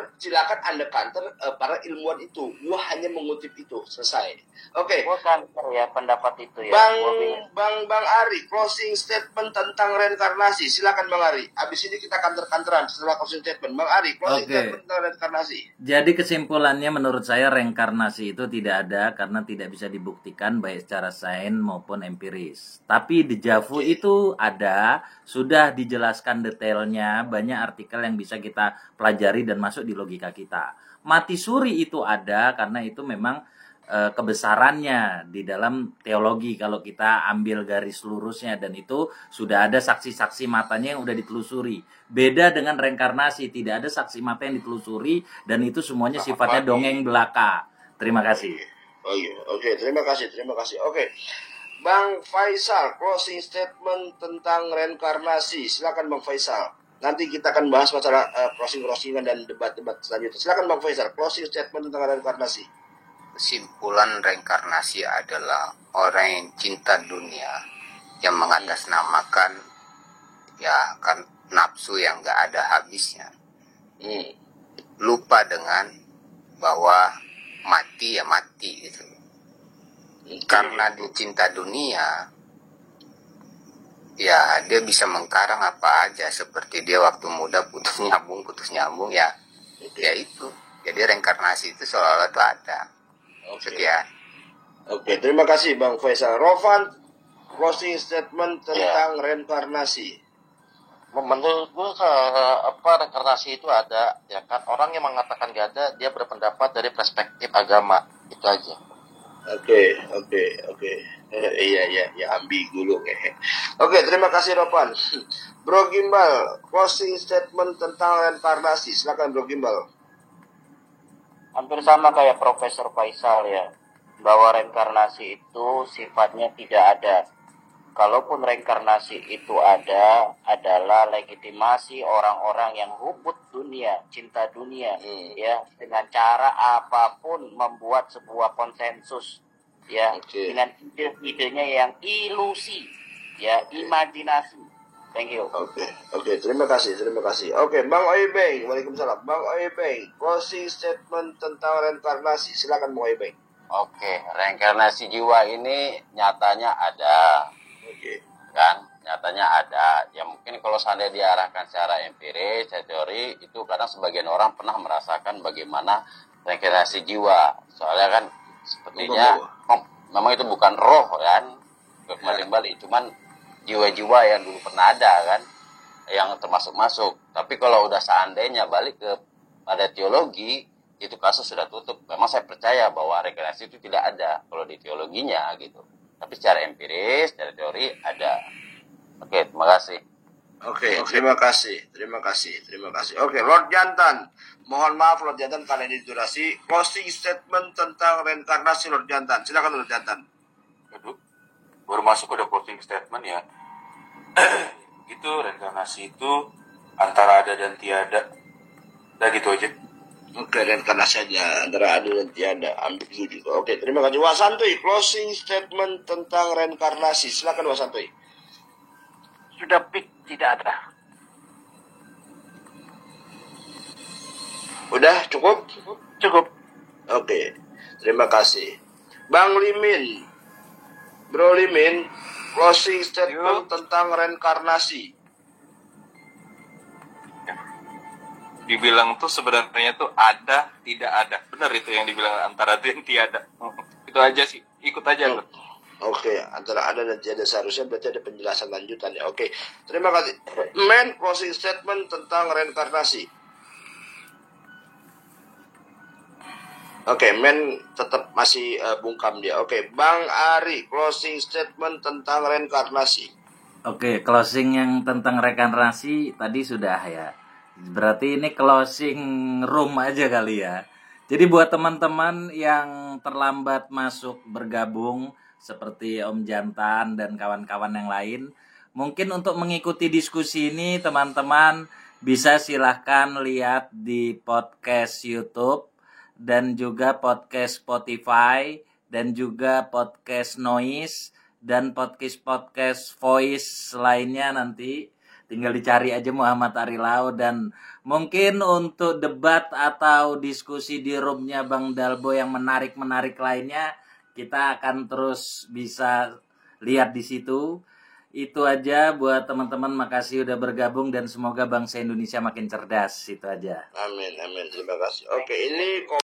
para ilmuwan itu. Gua hanya mengutip itu. Selesai. Oke. Gua counter ya pendapat itu ya. Bang Ari, closing statement tentang reinkarnasi. Silakan Bang Ari. Abis ini kita counter-counteran setelah closing statement. Bang Ari, closing statement tentang reinkarnasi. Jadi kesimpulannya menurut saya reinkarnasi itu tidak ada karena tidak bisa dibuktikan baik secara sains maupun empiris. Tapi deja vu itu ada, sudah dijelaskan detailnya, banyak artikel yang bisa kita pelajari dan masuk di logika kita. Mati suri itu ada karena itu memang kebesarannya di dalam teologi kalau kita ambil garis lurusnya, dan itu sudah ada saksi-saksi matanya yang udah ditelusuri. Beda dengan reinkarnasi, tidak ada saksi mata yang ditelusuri dan itu semuanya sifatnya dongeng belaka. Terima kasih. Oke, terima kasih. Oke. Bang Faisal, closing statement tentang reinkarnasi. Silakan Bang Faisal. nanti kita akan bahas masalah closing-closingan dan debat-debat selanjutnya. Silakan Bang Faisal, closing statement tentang reinkarnasi. Kesimpulan reinkarnasi adalah orang yang cinta dunia, yang mengatasnamakan ya kan nafsu yang gak ada habisnya. Lupa dengan bahwa mati ya mati gitu. Karena dia cinta dunia, ya dia bisa mengkarang apa aja, seperti dia waktu muda putus nyambung ya itu. Jadi reinkarnasi itu seolah-olah itu ada. Sekian. Oke, terima kasih Bang Faisal. Rovan, closing statement tentang reinkarnasi. Menurut gue reinkarnasi itu ada, ya kan. Orang yang mengatakan gak ada, dia berpendapat dari perspektif agama, itu aja. Oke. Iya, ambigu lu. Oke, terima kasih Rovan. Bro Gimbal, closing statement tentang reinkarnasi. Silakan Bro Gimbal. Hampir sama kayak Profesor Faisal ya, bahwa reinkarnasi itu sifatnya tidak ada. Kalaupun reinkarnasi itu ada, adalah legitimasi orang-orang yang hubut dunia, cinta dunia, ya, dengan cara apapun membuat sebuah konsensus, ya, dengan ide-idenya yang ilusi, ya, imajinasi. Thank you. Oke, terima kasih. Oke, Bang Oibeng, waalaikumsalam. Bang Oibeng, closing statement tentang reinkarnasi. Silakan Bang Oibeng. Oke, reinkarnasi jiwa ini nyatanya ada. Kan, nyatanya ada. Ya mungkin kalau seandainya diarahkan secara empiris, secara teori, itu kadang sebagian orang pernah merasakan bagaimana reinkarnasi jiwa. Soalnya kan sepertinya memang itu bukan roh kan, kembali, cuman jiwa-jiwa yang dulu pernah ada kan, yang termasuk masuk. Tapi kalau udah seandainya balik ke pada teologi, itu kasus sudah tutup. Memang saya percaya bahwa reinkarnasi itu tidak ada kalau di teologinya gitu. Tapi secara empiris, secara teori ada. Oke, terima kasih. Oke, terima kasih. Oke, Lord Jantan. Mohon maaf Lord Jantan karena ini durasi. Closing statement tentang reinkarnasi Lord Jantan. Silakan Lord Jantan. Aduh, baru masuk udah closing statement ya. Gitu, reinkarnasi itu antara ada dan tiada. Udah gitu aja. Oke, reinkarnasi aja antara ada dan tiada. Ambigu juga. Oke, terima kasih. Wasantui, closing statement tentang reinkarnasi. Silakan Wasantui. Sudah fix tidak ada. Udah cukup? Cukup. Oke, terima kasih. Bang Limin, Bro Limin, closing statement tentang reinkarnasi. Dibilang tuh sebenarnya tuh ada, tidak ada. Benar itu yang dibilang antara dan tiada. Itu aja sih, ikut aja. Oke, antara ada dan tiada, seharusnya berarti ada penjelasan lanjutan ya. Oke, terima kasih. Men, closing statement tentang reinkarnasi. Oke, Men tetap masih bungkam dia. Oke, Bang Ari, closing statement tentang reinkarnasi. Oke, closing yang tentang reinkarnasi tadi sudah ya. Berarti ini closing room aja kali ya. Jadi buat teman-teman yang terlambat masuk bergabung seperti Om Jantan dan kawan-kawan yang lain, mungkin untuk mengikuti diskusi ini teman-teman bisa silahkan lihat di podcast YouTube dan juga podcast Spotify dan juga podcast Noise dan podcast Voice lainnya nanti. Tinggal dicari aja Muhammad Arilau. Dan mungkin untuk debat atau diskusi di roomnya Bang Dalbo yang menarik-menarik lainnya, kita akan terus bisa lihat di situ. Itu aja buat teman-teman, makasih udah bergabung dan semoga bangsa Indonesia makin cerdas. Itu aja. Amin. Terima kasih. Oke, ini